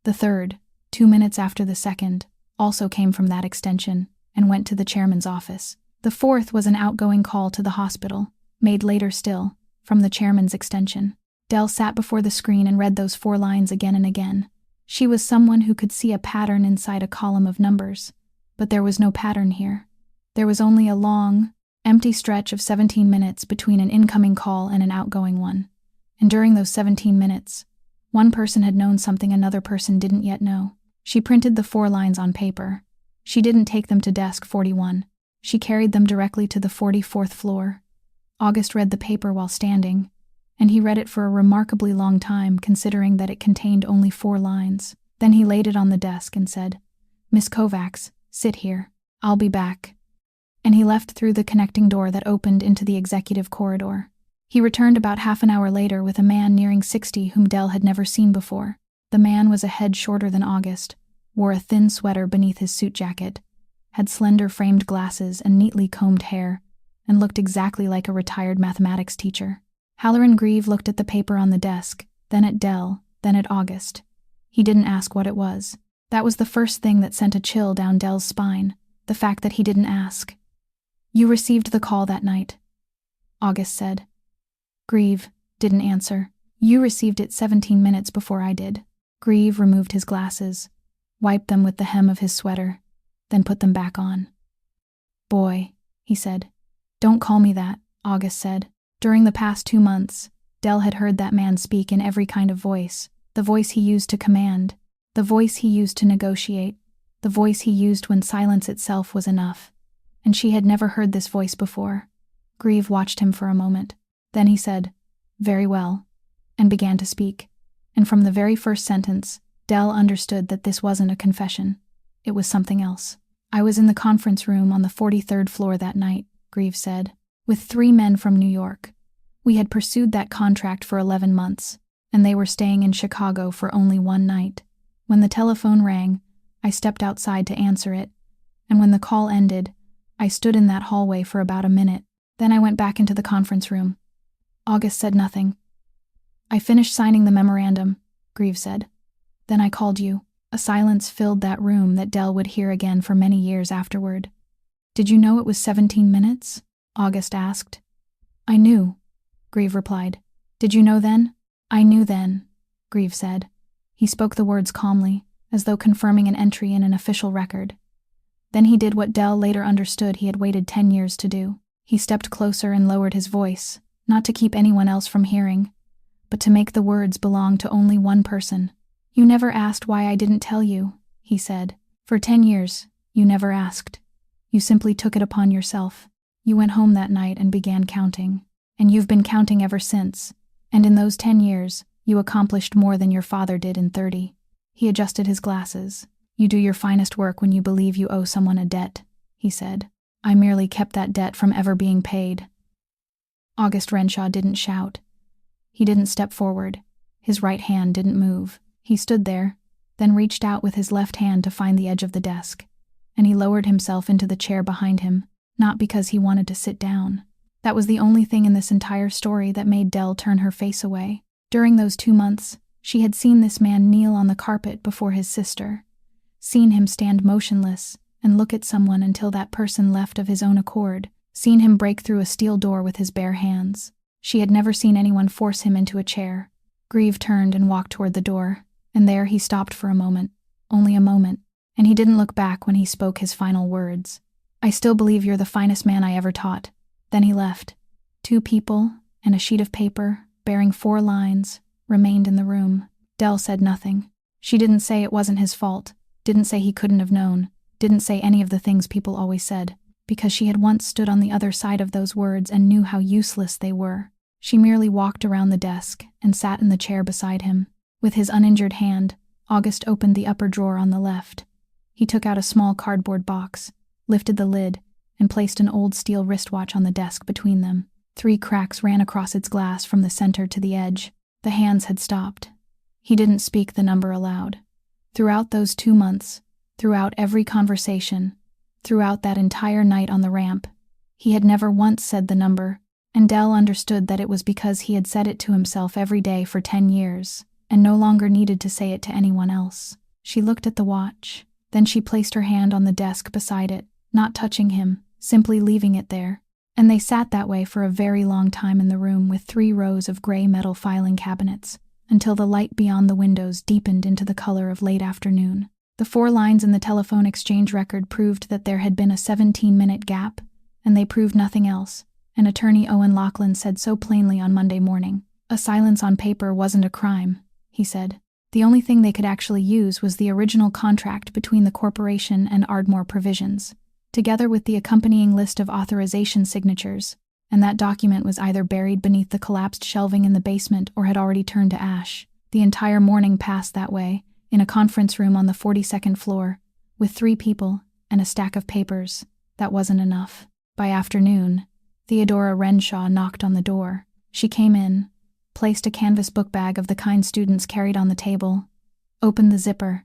The third, 2 minutes after the second, also came from that extension and went to the chairman's office. The fourth was an outgoing call to the hospital, made later still, from the chairman's extension. Del sat before the screen and read those 4 lines again and again. She was someone who could see a pattern inside a column of numbers, but there was no pattern here. There was only a long, empty stretch of 17 minutes between an incoming call and an outgoing one. And during those 17 minutes, one person had known something another person didn't yet know. She printed the 4 lines on paper. She didn't take them to desk 41. She carried them directly to the 44th floor. August read the paper while standing, and he read it for a remarkably long time considering that it contained only 4 lines. Then he laid it on the desk and said, "Miss Kovacs, sit here. I'll be back." And he left through the connecting door that opened into the executive corridor. He returned about half an hour later with a man nearing 60 whom Del had never seen before. The man was a head shorter than August, wore a thin sweater beneath his suit jacket, had slender framed glasses and neatly combed hair, and looked exactly like a retired mathematics teacher. Halloran Grieve looked at the paper on the desk, then at Del, then at August. He didn't ask what it was. That was the first thing that sent a chill down Del's spine, the fact that he didn't ask. "You received the call that night," August said. Grieve didn't answer. "You received it 17 minutes before I did." Grieve removed his glasses, wiped them with the hem of his sweater, then put them back on. "Boy," he said. "Don't call me that," August said. During the past 2 months, Del had heard that man speak in every kind of voice, the voice he used to command, the voice he used to negotiate, the voice he used when silence itself was enough. And she had never heard this voice before. Grieve watched him for a moment. Then he said, "Very well," and began to speak. And from the very first sentence, Del understood that this wasn't a confession. It was something else. "I was in the conference room on the 43rd floor that night," Grieve said, "with 3 men from New York. We had pursued that contract for 11 months, and they were staying in Chicago for only one night. When the telephone rang, I stepped outside to answer it, and when the call ended, I stood in that hallway for about a minute. Then I went back into the conference room. August said nothing. I finished signing the memorandum, Grieve said. Then I called you. A silence filled that room that Del would hear again for many years afterward. Did you know it was 17 minutes? August asked. I knew, Grieve replied. Did you know then? I knew then, Grieve said. He spoke the words calmly, as though confirming an entry in an official record. Then he did what Del later understood he had waited 10 years to do. He stepped closer and lowered his voice, not to keep anyone else from hearing, but to make the words belong to only one person. You never asked why I didn't tell you, he said. For 10 years, you never asked. You simply took it upon yourself. You went home that night and began counting. And you've been counting ever since. And in those 10 years, you accomplished more than your father did in 30. He adjusted his glasses. You do your finest work when you believe you owe someone a debt, he said. I merely kept that debt from ever being paid. August Renshaw didn't shout. He didn't step forward. His right hand didn't move. He stood there, then reached out with his left hand to find the edge of the desk, and he lowered himself into the chair behind him, not because he wanted to sit down. That was the only thing in this entire story that made Del turn her face away. During those 2 months, she had seen this man kneel on the carpet before his sister, seen him stand motionless and look at someone until that person left of his own accord, seen him break through a steel door with his bare hands. She had never seen anyone force him into a chair. Grieve turned and walked toward the door, and there he stopped for a moment, only a moment, and he didn't look back when he spoke his final words. I still believe you're the finest man I ever taught. Then he left. 2 people and a sheet of paper, bearing 4 lines, remained in the room. Del said nothing. She didn't say it wasn't his fault, didn't say he couldn't have known, didn't say any of the things people always said, because she had once stood on the other side of those words and knew how useless they were. She merely walked around the desk and sat in the chair beside him. With his uninjured hand, August opened the upper drawer on the left. He took out a small cardboard box, lifted the lid, and placed an old steel wristwatch on the desk between them. 3 cracks ran across its glass from the center to the edge. The hands had stopped. He didn't speak the number aloud. Throughout those 2 months, throughout every conversation, throughout that entire night on the ramp, he had never once said the number, and Del understood that it was because he had said it to himself every day for 10 years, and no longer needed to say it to anyone else. She looked at the watch. Then she placed her hand on the desk beside it, not touching him, simply leaving it there. And they sat that way for a very long time in the room with 3 rows of gray metal filing cabinets, until the light beyond the windows deepened into the color of late afternoon. The 4 lines in the telephone exchange record proved that there had been a 17-minute gap, and they proved nothing else, and attorney Owen Lachlan said so plainly on Monday morning. A silence on paper wasn't a crime, he said. The only thing they could actually use was the original contract between the corporation and Ardmore Provisions, together with the accompanying list of authorization signatures, and that document was either buried beneath the collapsed shelving in the basement or had already turned to ash. The entire morning passed that way, in a conference room on the 42nd floor, with 3 people and a stack of papers. That wasn't enough. By afternoon, Theodora Renshaw knocked on the door. She came in, placed a canvas book bag of the kind students carried on the table, opened the zipper,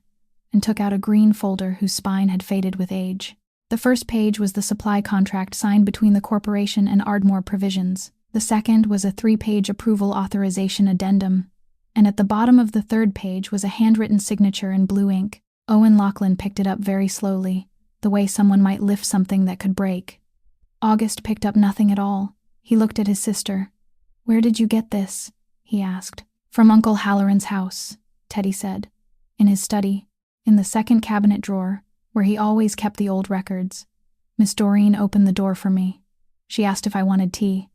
and took out a green folder whose spine had faded with age. The first page was the supply contract signed between the corporation and Ardmore Provisions. The second was a 3-page approval authorization addendum, and at the bottom of the 3rd page was a handwritten signature in blue ink. Owen Lachlan picked it up very slowly, the way someone might lift something that could break. August picked up nothing at all. He looked at his sister. "Where did you get this?" he asked. "From Uncle Halloran's house," Teddy said. "In his study, in the 2nd cabinet drawer, where he always kept the old records. Miss Doreen opened the door for me. She asked if I wanted tea.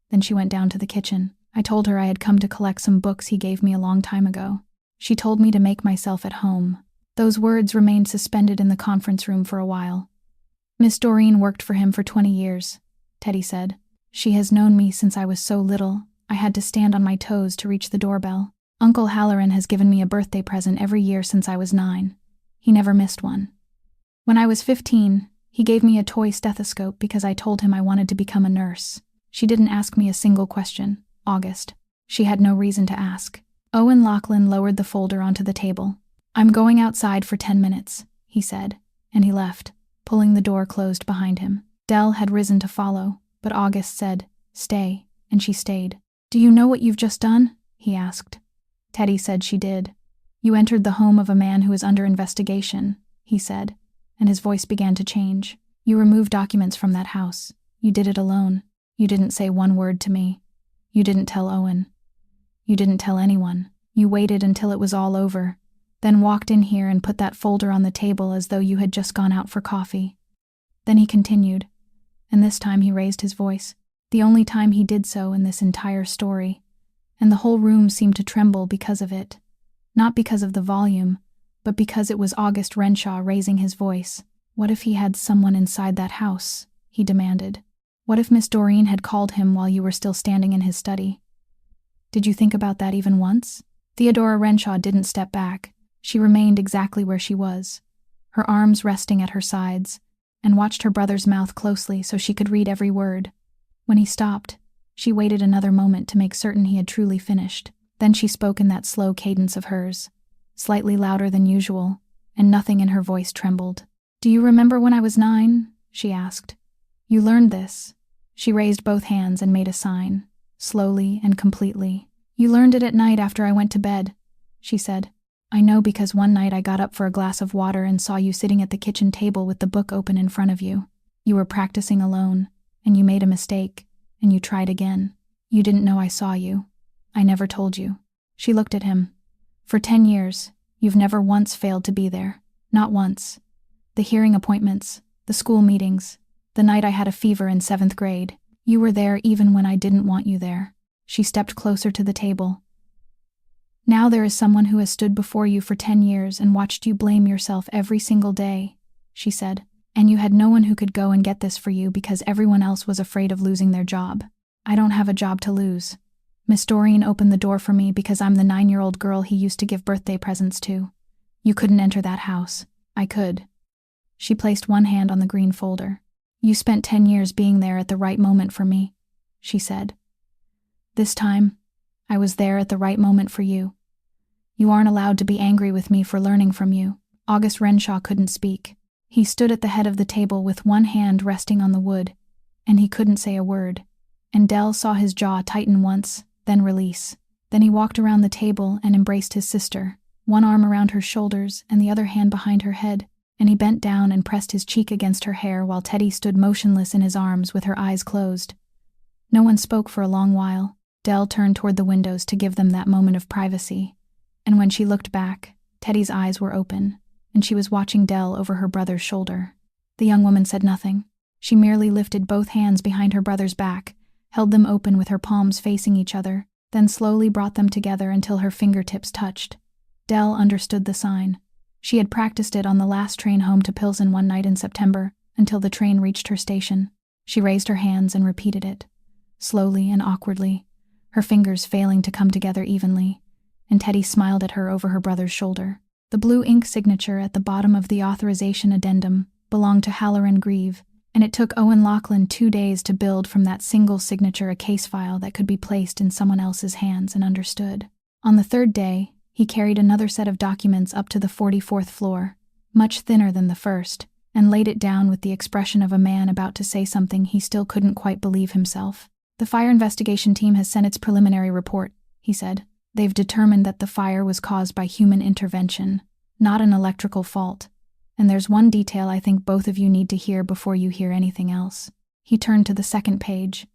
Then she went down to the kitchen. I told her I had come to collect some books he gave me a long time ago. She told me to make myself at home." Those words remained suspended in the conference room for a while. "Miss Doreen worked for him for 20 years, Teddy said. "She has known me since I was so little, I had to stand on my toes to reach the doorbell. Uncle Halloran has given me a birthday present every year since I was 9. He never missed one. When I was 15, he gave me a toy stethoscope because I told him I wanted to become a nurse. She didn't ask me a single question, August. She had no reason to ask. Owen Lachlan lowered the folder onto the table. "I'm going outside for 10 minutes, he said, and he left, pulling the door closed behind him. Del had risen to follow, but August said, "Stay," and she stayed. "Do you know what you've just done?" he asked. Teddy said she did. "You entered the home of a man who is under investigation," he said, and his voice began to change. "You removed documents from that house. You did it alone. You didn't say one word to me. You didn't tell Owen. You didn't tell anyone. You waited until it was all over, then walked in here and put that folder on the table as though you had just gone out for coffee." Then he continued, and this time he raised his voice, the only time he did so in this entire story, and the whole room seemed to tremble because of it. Not because of the volume, but because it was August Renshaw raising his voice. "What if he had someone inside that house?" he demanded. "What if Miss Doreen had called him while you were still standing in his study? Did you think about that even once?" Theodora Renshaw didn't step back. She remained exactly where she was, her arms resting at her sides, and watched her brother's mouth closely so she could read every word. When he stopped, she waited another moment to make certain he had truly finished. Then she spoke in that slow cadence of hers, slightly louder than usual, and nothing in her voice trembled. "Do you remember when I was 9? She asked. "You learned this." She raised both hands and made a sign, slowly and completely. "You learned it at night after I went to bed," she said. "I know because one night I got up for a glass of water and saw you sitting at the kitchen table with the book open in front of you. You were practicing alone, and you made a mistake, and you tried again. You didn't know I saw you. I never told you." She looked at him. "For 10 years, you've never once failed to be there. Not once. The hearing appointments, the school meetings, the night I had a fever in 7th grade. You were there even when I didn't want you there." She stepped closer to the table. "Now there is someone who has stood before you for 10 years and watched you blame yourself every single day," she said. "And you had no one who could go and get this for you because everyone else was afraid of losing their job. I don't have a job to lose. Miss Doreen opened the door for me because I'm the 9-year-old girl he used to give birthday presents to. You couldn't enter that house. I could." She placed one hand on the green folder. "You spent 10 years being there at the right moment for me," she said. "This time, I was there at the right moment for you. You aren't allowed to be angry with me for learning from you." August Renshaw couldn't speak. He stood at the head of the table with one hand resting on the wood, and he couldn't say a word. And Del saw his jaw tighten once, then release. Then he walked around the table and embraced his sister, one arm around her shoulders and the other hand behind her head, and he bent down and pressed his cheek against her hair while Teddy stood motionless in his arms with her eyes closed. No one spoke for a long while. Del turned toward the windows to give them that moment of privacy, and when she looked back, Teddy's eyes were open, and she was watching Del over her brother's shoulder. The young woman said nothing. She merely lifted both hands behind her brother's back, held them open with her palms facing each other, then slowly brought them together until her fingertips touched. Del understood the sign. She had practiced it on the last train home to Pilsen one night in September, until the train reached her station. She raised her hands and repeated it, slowly and awkwardly, her fingers failing to come together evenly, and Teddy smiled at her over her brother's shoulder. The blue ink signature at the bottom of the authorization addendum belonged to Halloran Grieve, and it took Owen Lachlan 2 days to build from that single signature a case file that could be placed in someone else's hands and understood. On the 3rd day, he carried another set of documents up to the 44th floor, much thinner than the first, and laid it down with the expression of a man about to say something he still couldn't quite believe himself. "The fire investigation team has sent its preliminary report," he said. "They've determined that the fire was caused by human intervention, not an electrical fault. And there's one detail I think both of you need to hear before you hear anything else." He turned to the 2nd page.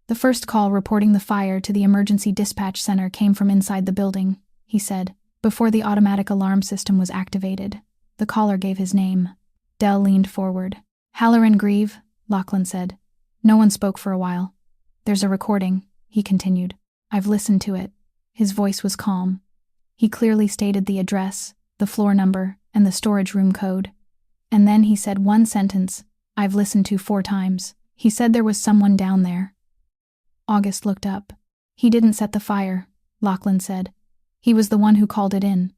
"The first call reporting the fire to the emergency dispatch center came from inside the building," he said, "before the automatic alarm system was activated." The caller gave his name. Del leaned forward. "Halloran Grieve," Lachlan said. No one spoke for a while. "There's a recording," he continued. "I've listened to it." His voice was calm. He clearly stated the address, the floor number, and the storage room code. And then he said one sentence I've listened to 4 times. He said there was someone down there. August looked up. "He didn't set the fire," Lachlan said. "He was the one who called it in."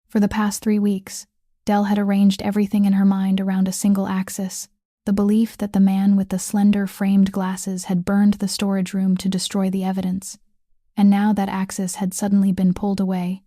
For the past 3 weeks, Del had arranged everything in her mind around a single axis, the belief that the man with the slender framed glasses had burned the storage room to destroy the evidence. And now that axis had suddenly been pulled away,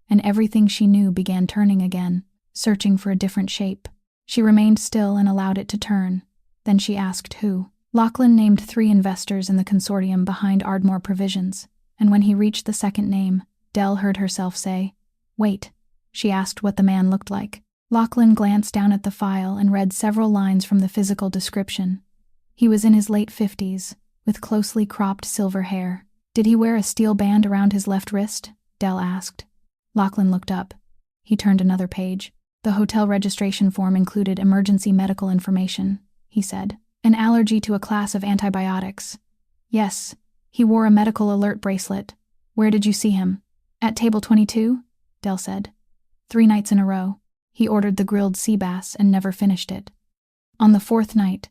and everything she knew began turning again, searching for a different shape. She remained still and allowed it to turn. Then she asked who. Lachlan named 3 investors in the consortium behind Ardmore Provisions, and when he reached the second name, Del heard herself say, "Wait." She asked what the man looked like. Lachlan glanced down at the file and read several lines from the physical description. He was in his late 50s, with closely cropped silver hair. "Did he wear a steel band around his left wrist?" Del asked. Lachlan looked up. He turned another page. "The hotel registration form included emergency medical information," he said. "An allergy to a class of antibiotics." "Yes, he wore a medical alert bracelet. Where did you see him?" "At table 22, Del said. 3 nights in a row. He ordered the grilled sea bass and never finished it. On the 4th night,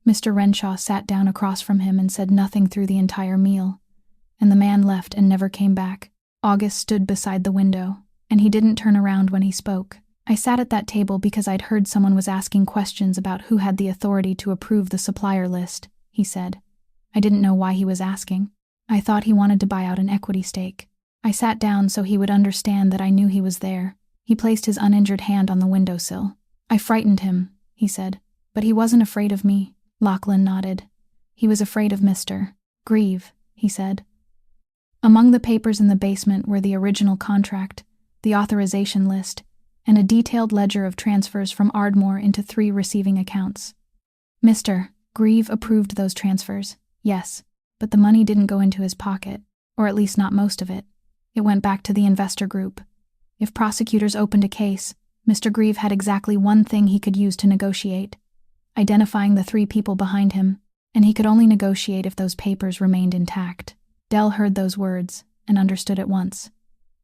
Mr. Renshaw sat down across from him and said nothing through the entire meal, and the man left and never came back. August stood beside the window, and he didn't turn around when he spoke. I sat at that table because I'd heard someone was asking questions about who had the authority to approve the supplier list," he said. "I didn't know why he was asking. I thought he wanted to buy out an equity stake. I sat down so he would understand that I knew he was there." He placed his uninjured hand on the windowsill. "I frightened him," he said, "but he wasn't afraid of me." Lachlan nodded. "He was afraid of Mr. Grieve," he said. Among the papers in the basement were the original contract, the authorization list, and a detailed ledger of transfers from Ardmore into 3 receiving accounts. Mr. Grieve approved those transfers, yes, but the money didn't go into his pocket, or at least not most of it. It went back to the investor group. If prosecutors opened a case, Mr. Grieve had exactly one thing he could use to negotiate: identifying the 3 people behind him, and he could only negotiate if those papers remained intact. Del heard those words and understood at once,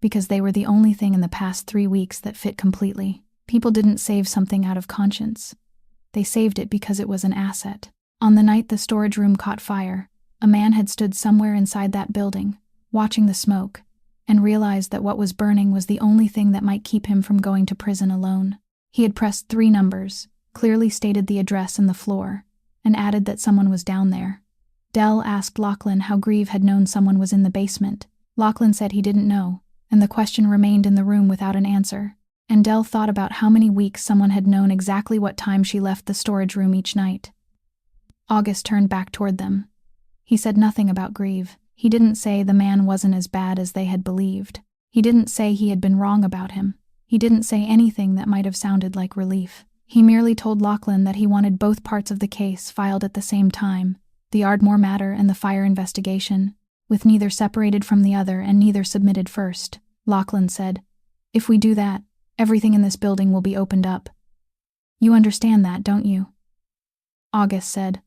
because they were the only thing in the past 3 weeks that fit completely. People didn't save something out of conscience. They saved it because it was an asset. On the night the storage room caught fire, a man had stood somewhere inside that building, watching the smoke, and realized that what was burning was the only thing that might keep him from going to prison alone. He had pressed 3 numbers, clearly stated the address and the floor, and added that someone was down there. Del asked Lachlan how Grieve had known someone was in the basement. Lachlan said he didn't know, and the question remained in the room without an answer. And Del thought about how many weeks someone had known exactly what time she left the storage room each night. August turned back toward them. He said nothing about Grieve. He didn't say the man wasn't as bad as they had believed. He didn't say he had been wrong about him. He didn't say anything that might have sounded like relief. He merely told Lachlan that he wanted both parts of the case filed at the same time, the Ardmore matter and the fire investigation, with neither separated from the other and neither submitted first. Lachlan said, "If we do that, everything in this building will be opened up. You understand that, don't you?" August said,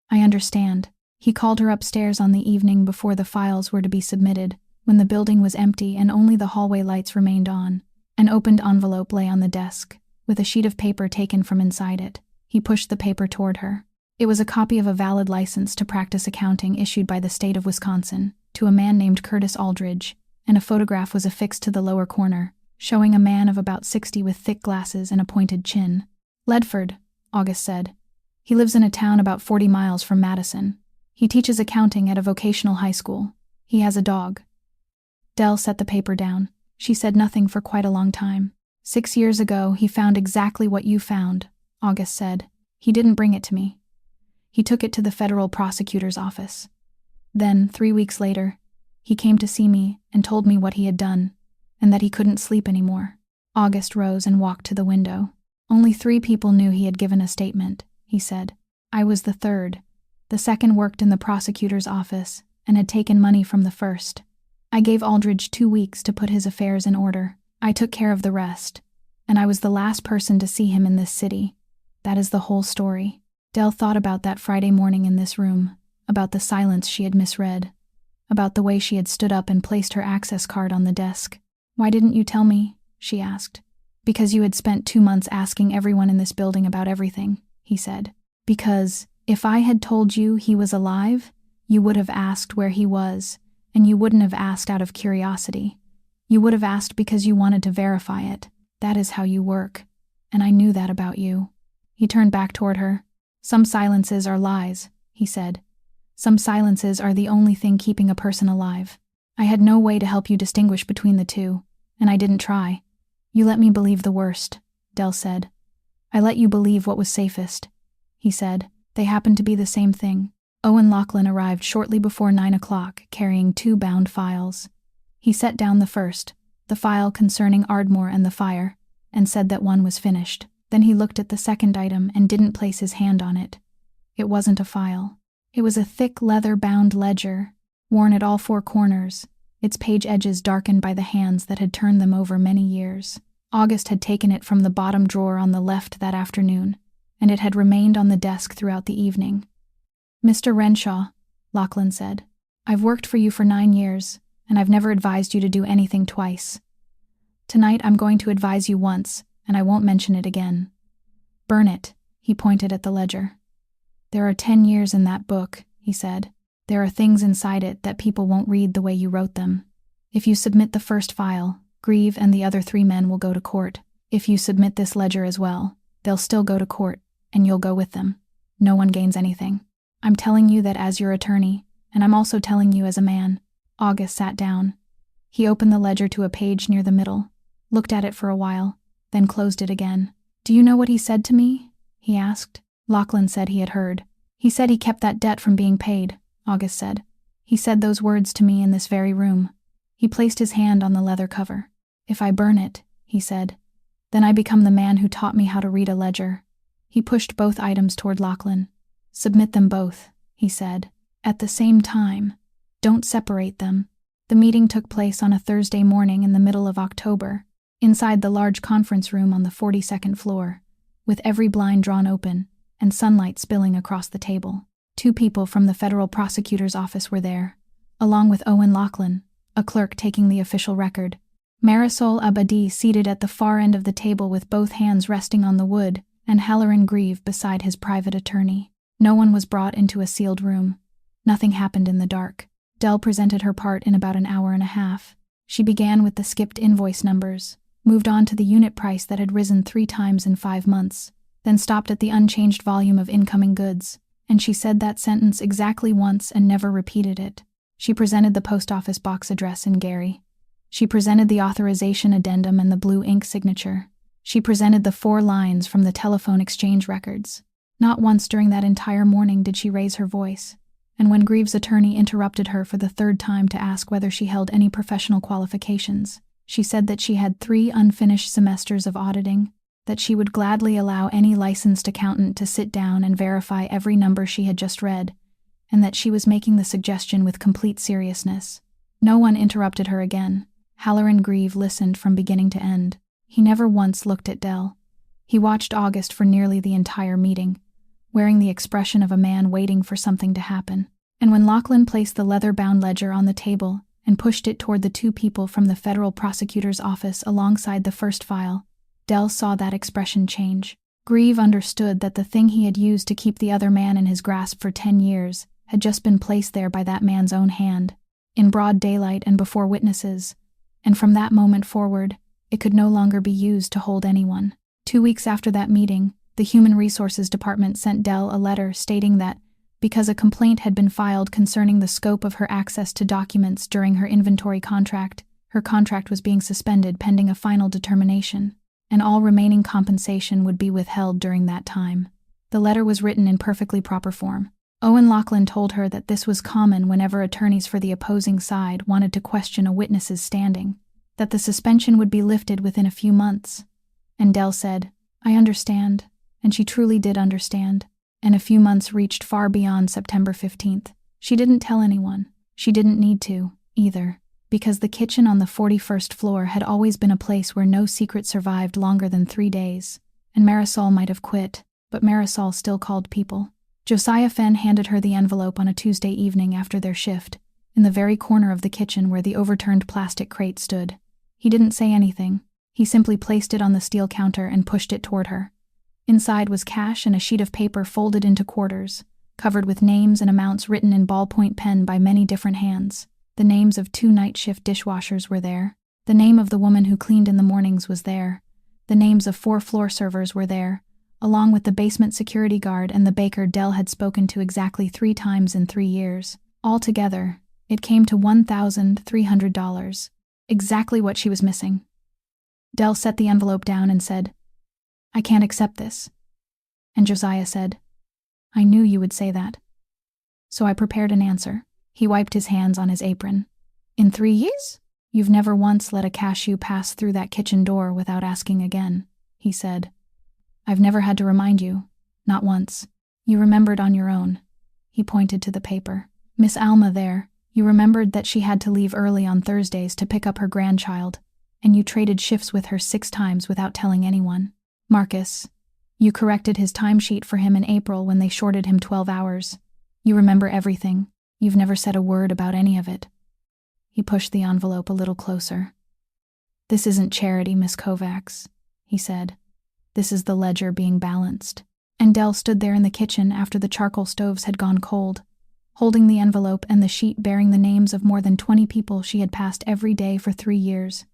"I understand." He called her upstairs on the evening before the files were to be submitted, when the building was empty and only the hallway lights remained on. An opened envelope lay on the desk, with a sheet of paper taken from inside it. He pushed the paper toward her. It was a copy of a valid license to practice accounting issued by the state of Wisconsin to a man named Curtis Aldridge, and a photograph was affixed to the lower corner, showing a man of about 60 with thick glasses and a pointed chin. "Ledford," August said. "He lives in a town about 40 miles from Madison. He teaches accounting at a vocational high school. He has a dog." Del set the paper down. She said nothing for quite a long time. "6 years ago, he found exactly what you found," August said. "He didn't bring it to me. He took it to the federal prosecutor's office. Then, 3 weeks later, he came to see me and told me what he had done, and that he couldn't sleep anymore." August rose and walked to the window. "Only 3 people knew he had given a statement," he said. "I was the 3rd. The 2nd worked in the prosecutor's office and had taken money from the 1st. I gave Aldridge 2 weeks to put his affairs in order. I took care of the rest, and I was the last person to see him in this city. That is the whole story." Del thought about that Friday morning in this room, about the silence she had misread, about the way she had stood up and placed her access card on the desk. "Why didn't you tell me?" she asked. "Because you had spent 2 months asking everyone in this building about everything," he said. "Because if I had told you he was alive, you would have asked where he was, and you wouldn't have asked out of curiosity. You would have asked because you wanted to verify it. That is how you work, and I knew that about you." He turned back toward her. "Some silences are lies," he said. "Some silences are the only thing keeping a person alive." I had no way to help you distinguish between the two, and I didn't try. You let me believe the worst, Del said. I let you believe what was safest, he said. They happened to be the same thing. Owen Lachlan arrived shortly before 9 o'clock, carrying 2 bound files. He set down the first, the file concerning Ardmore and the fire, and said that one was finished. Then he looked at the second item and didn't place his hand on it. It wasn't a file. It was a thick leather-bound ledger, worn at all 4 corners, its page edges darkened by the hands that had turned them over many years. August had taken it from the bottom drawer on the left that afternoon, and it had remained on the desk throughout the evening. Mr. Renshaw, Lachlan said, I've worked for you for 9 years, and I've never advised you to do anything twice. Tonight I'm going to advise you once, and I won't mention it again. Burn it, he pointed at the ledger. There are 10 years in that book, he said. There are things inside it that people won't read the way you wrote them. If you submit the first file, Grieve and the other 3 men will go to court. If you submit this ledger as well, they'll still go to court, and you'll go with them. No one gains anything. I'm telling you that as your attorney, and I'm also telling you as a man. August sat down. He opened the ledger to a page near the middle, looked at it for a while, then closed it again. Do you know what he said to me? He asked. Lachlan said he had heard. He said he kept that debt from being paid, August said. He said those words to me in this very room. He placed his hand on the leather cover. If I burn it, he said, then I become the man who taught me how to read a ledger. He pushed both items toward Lachlan. Submit them both, he said. At the same time. Don't separate them. The meeting took place on a Thursday morning in the middle of October, inside the large conference room on the 42nd floor, with every blind drawn open and sunlight spilling across the table. 2 people from the federal prosecutor's office were there, along with Owen Lachlan, a clerk taking the official record. Marisol Abadi seated at the far end of the table with both hands resting on the wood, and Halloran Grieve beside his private attorney. No one was brought into a sealed room. Nothing happened in the dark. Del presented her part in about an hour and a half. She began with the skipped invoice numbers, moved on to the unit price that had risen 3 times in 5 months, then stopped at the unchanged volume of incoming goods, and she said that sentence exactly once and never repeated it. She presented the post office box address in Gary. She presented the authorization addendum and the blue ink signature. She presented the 4 lines from the telephone exchange records. Not once during that entire morning did she raise her voice, and when Grieve's attorney interrupted her for the 3rd time to ask whether she held any professional qualifications, she said that she had 3 unfinished semesters of auditing, that she would gladly allow any licensed accountant to sit down and verify every number she had just read, and that she was making the suggestion with complete seriousness. No one interrupted her again. Halloran Grieve listened from beginning to end. He never once looked at Del. He watched August for nearly the entire meeting, wearing the expression of a man waiting for something to happen. And when Lachlan placed the leather-bound ledger on the table and pushed it toward the 2 people from the federal prosecutor's office alongside the first file, Del saw that expression change. Grieve understood that the thing he had used to keep the other man in his grasp for 10 years had just been placed there by that man's own hand, in broad daylight and before witnesses, and from that moment forward, it could no longer be used to hold anyone. 2 weeks after that meeting, the Human Resources Department sent Del a letter stating that, because a complaint had been filed concerning the scope of her access to documents during her inventory contract, her contract was being suspended pending a final determination, and all remaining compensation would be withheld during that time. The letter was written in perfectly proper form. Owen Lachlan told her that this was common whenever attorneys for the opposing side wanted to question a witness's standing, that the suspension would be lifted within a few months. And Del said, I understand, and she truly did understand, and a few months reached far beyond September 15th. She didn't tell anyone. She didn't need to, either, because the kitchen on the 41st floor had always been a place where no secret survived longer than 3 days, and Marisol might have quit, but Marisol still called people. Josiah Fenn handed her the envelope on a Tuesday evening after their shift, in the very corner of the kitchen where the overturned plastic crate stood. He didn't say anything. He simply placed it on the steel counter and pushed it toward her. Inside was cash and a sheet of paper folded into quarters, covered with names and amounts written in ballpoint pen by many different hands. The names of 2 night shift dishwashers were there. The name of the woman who cleaned in the mornings was there. The names of 4 floor servers were there, along with the basement security guard and the baker Del had spoken to exactly 3 times in 3 years. Altogether, It came to $1,300, exactly what she was missing. Del set the envelope down and said, "I can't accept this." And Josiah said, "I knew you would say that." So I prepared an answer. He wiped his hands on his apron. "In 3 years? You've never once let a cashew pass through that kitchen door without asking again," he said. "I've never had to remind you, not once. You remembered on your own." He pointed to the paper. "Miss Alma there, you remembered that she had to leave early on Thursdays to pick up her grandchild, and you traded shifts with her 6 times without telling anyone. Marcus, you corrected his timesheet for him in April when they shorted him 12 hours. You remember everything. You've never said a word about any of it." He pushed the envelope a little closer. "This isn't charity, Miss Kovacs," he said. "This is the ledger being balanced." And Del stood there in the kitchen after the charcoal stoves had gone cold, holding the envelope and the sheet bearing the names of more than 20 people she had passed every day for 3 years.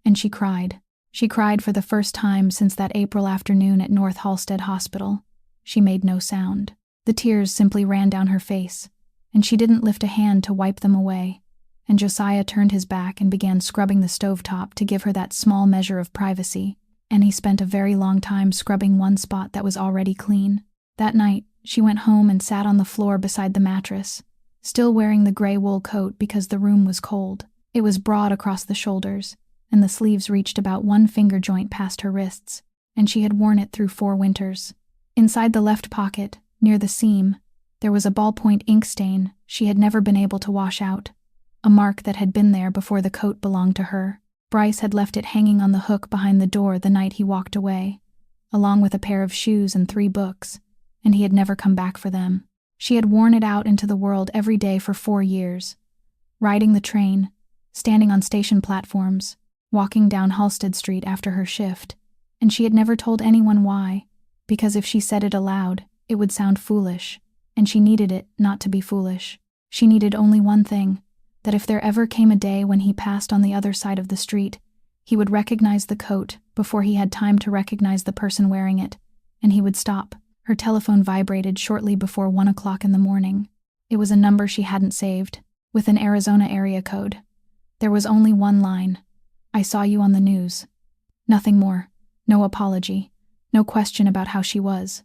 And she cried. She cried for the first time since that April afternoon at North Halstead Hospital. She made no sound. The tears simply ran down her face, and she didn't lift a hand to wipe them away. And Josiah turned his back and began scrubbing the stovetop to give her that small measure of privacy, and he spent a very long time scrubbing one spot that was already clean. That night, she went home and sat on the floor beside the mattress, still wearing the gray wool coat because the room was cold. It was broad across the shoulders, and the sleeves reached about 1 finger joint past her wrists, and she had worn it through 4 winters. Inside the left pocket, near the seam, there was a ballpoint ink stain she had never been able to wash out, a mark that had been there before the coat belonged to her. Bryce had left it hanging on the hook behind the door the night he walked away, along with a pair of shoes and 3 books, and he had never come back for them. She had worn it out into the world every day for 4 years, riding the train, standing on station platforms, walking down Halstead Street after her shift, and she had never told anyone why, because if she said it aloud, it would sound foolish, and she needed it not to be foolish. She needed only one thing, that if there ever came a day when he passed on the other side of the street, he would recognize the coat before he had time to recognize the person wearing it, and he would stop. Her telephone vibrated shortly before 1 o'clock in the morning. It was a number she hadn't saved, with an Arizona area code. There was only one line. "I saw you on the news." Nothing more. No apology. No question about how she was.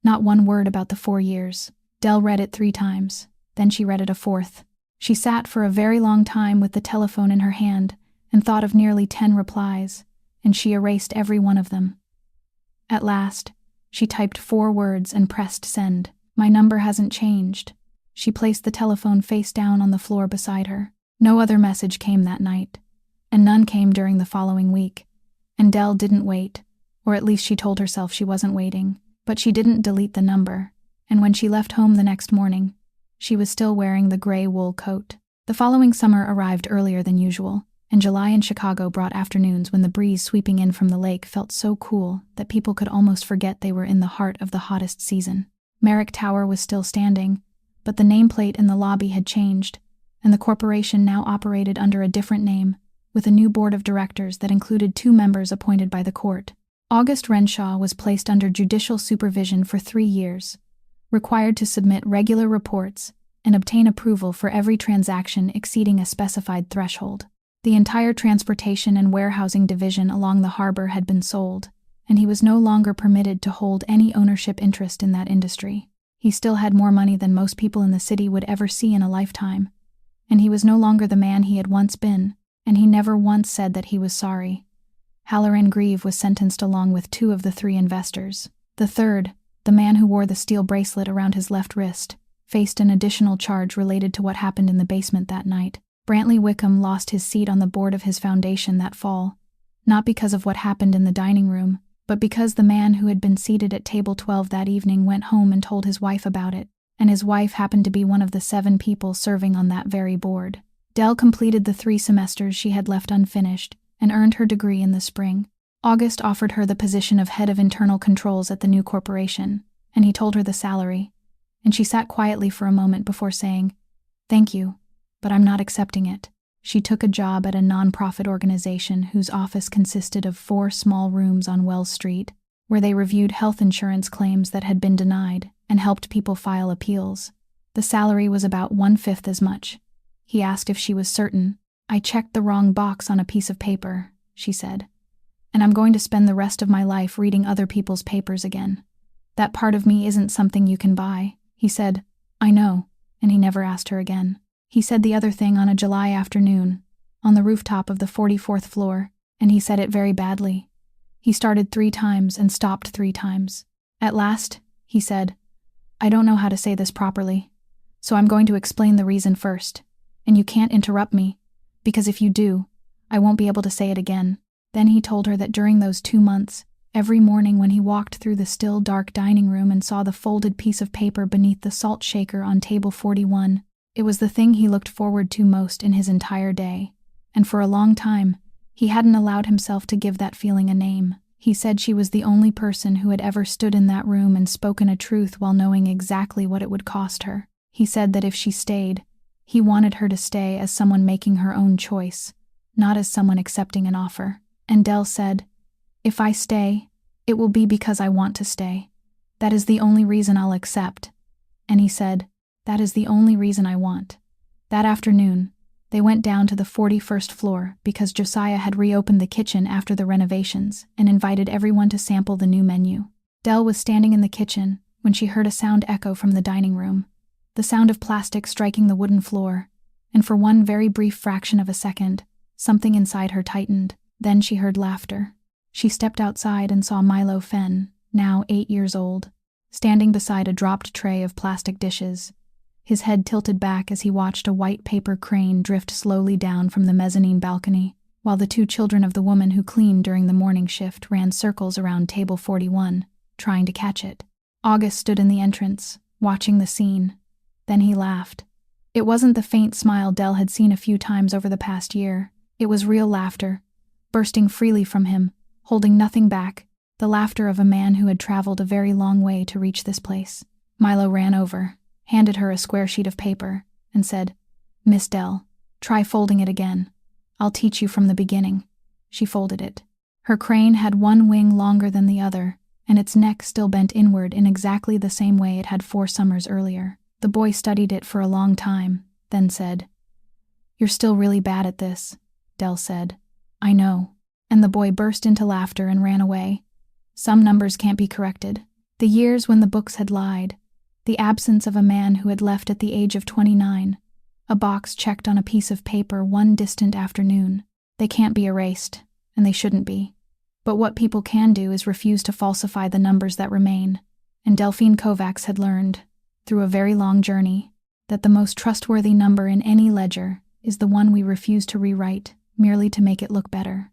Not one word about the 4 years. Del read it 3 times. Then she read it a 4th. She sat for a very long time with the telephone in her hand and thought of nearly 10 replies, and she erased every one of them. At last, she typed 4 words and pressed send. "My number hasn't changed." She placed the telephone face down on the floor beside her. No other message came that night, and none came during the following week, and Del didn't wait, or at least she told herself she wasn't waiting, but she didn't delete the number, and when she left home the next morning, she was still wearing the gray wool coat. The following summer arrived earlier than usual, and July in Chicago brought afternoons when the breeze sweeping in from the lake felt so cool that people could almost forget they were in the heart of the hottest season. Merrick Tower was still standing, but the nameplate in the lobby had changed, and the corporation now operated under a different name, with a new board of directors that included 2 members appointed by the court. August Renshaw was placed under judicial supervision for 3 years, required to submit regular reports and obtain approval for every transaction exceeding a specified threshold. The entire transportation and warehousing division along the harbor had been sold, and he was no longer permitted to hold any ownership interest in that industry. He still had more money than most people in the city would ever see in a lifetime, and he was no longer the man he had once been, and he never once said that he was sorry. Halloran Grieve was sentenced along with 2 of the 3 investors. The third, the man who wore the steel bracelet around his left wrist, faced an additional charge related to what happened in the basement that night. Brantley Wickham lost his seat on the board of his foundation that fall, not because of what happened in the dining room, but because the man who had been seated at table 12 that evening went home and told his wife about it, and his wife happened to be one of the 7 people serving on that very board. Del completed the 3 semesters she had left unfinished and earned her degree in the spring. August offered her the position of head of internal controls at the new corporation, and he told her the salary, and she sat quietly for a moment before saying, "Thank you, but I'm not accepting it." She took a job at a non-profit organization whose office consisted of 4 small rooms on Wells Street, where they reviewed health insurance claims that had been denied and helped people file appeals. The salary was about 1/5 as much. He asked if she was certain. "I checked the wrong box on a piece of paper," she said. "And I'm going to spend the rest of my life reading other people's papers again. That part of me isn't something you can buy." He said, "I know," and he never asked her again. He said the other thing on a July afternoon, on the rooftop of the 44th floor, and he said it very badly. He started 3 times and stopped 3 times. At last, he said, "I don't know how to say this properly, so I'm going to explain the reason first, and you can't interrupt me, because if you do, I won't be able to say it again." Then he told her that during those 2 months, every morning when he walked through the still dark dining room and saw the folded piece of paper beneath the salt shaker on table 41, it was the thing he looked forward to most in his entire day, and for a long time, he hadn't allowed himself to give that feeling a name. He said she was the only person who had ever stood in that room and spoken a truth while knowing exactly what it would cost her. He said that if she stayed, he wanted her to stay as someone making her own choice, not as someone accepting an offer. And Del said, "If I stay, it will be because I want to stay. That is the only reason I'll accept." And he said, "That is the only reason I want." That afternoon, they went down to the 41st floor because Josiah had reopened the kitchen after the renovations and invited everyone to sample the new menu. Del was standing in the kitchen when she heard a sound echo from the dining room, the sound of plastic striking the wooden floor, and for one very brief fraction of a second, something inside her tightened. Then she heard laughter. She stepped outside and saw Milo Fenn, now 8 years old, standing beside a dropped tray of plastic dishes, his head tilted back as he watched a white paper crane drift slowly down from the mezzanine balcony, while the 2 children of the woman who cleaned during the morning shift ran circles around table 41, trying to catch it. August stood in the entrance, watching the scene. Then he laughed. It wasn't the faint smile Del had seen a few times over the past year. It was real laughter, bursting freely from him, holding nothing back, the laughter of a man who had traveled a very long way to reach this place. Milo ran over, handed her a square sheet of paper, and said, "Miss Del, try folding it again. I'll teach you from the beginning." She folded it. Her crane had one wing longer than the other, and its neck still bent inward in exactly the same way it had 4 summers earlier. The boy studied it for a long time, then said, "You're still really bad at this," Del said. "I know." And the boy burst into laughter and ran away. Some numbers can't be corrected. The years when the books had lied, the absence of a man who had left at the age of 29, a box checked on a piece of paper one distant afternoon. They can't be erased, and they shouldn't be. But what people can do is refuse to falsify the numbers that remain, and Delphine Kovacs had learned, through a very long journey, that the most trustworthy number in any ledger is the one we refuse to rewrite merely to make it look better.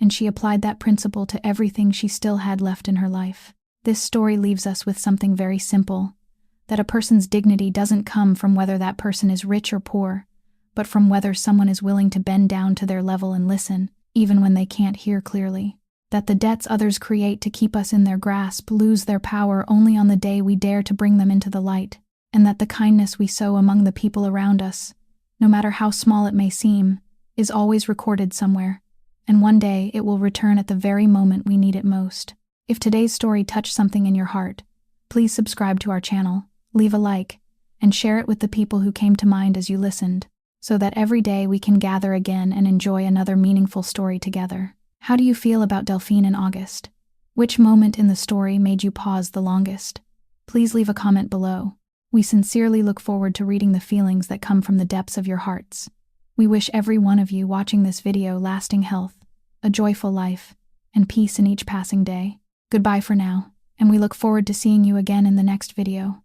And she applied that principle to everything she still had left in her life. This story leaves us with something very simple, that a person's dignity doesn't come from whether that person is rich or poor, but from whether someone is willing to bend down to their level and listen, even when they can't hear clearly. That the debts others create to keep us in their grasp lose their power only on the day we dare to bring them into the light, and that the kindness we sow among the people around us, no matter how small it may seem, is always recorded somewhere, and one day it will return at the very moment we need it most. If today's story touched something in your heart, please subscribe to our channel, leave a like, and share it with the people who came to mind as you listened, so that every day we can gather again and enjoy another meaningful story together. How do you feel about Delphine and August? Which moment in the story made you pause the longest? Please leave a comment below. We sincerely look forward to reading the feelings that come from the depths of your hearts. We wish every one of you watching this video lasting health, a joyful life, and peace in each passing day. Goodbye for now, and we look forward to seeing you again in the next video.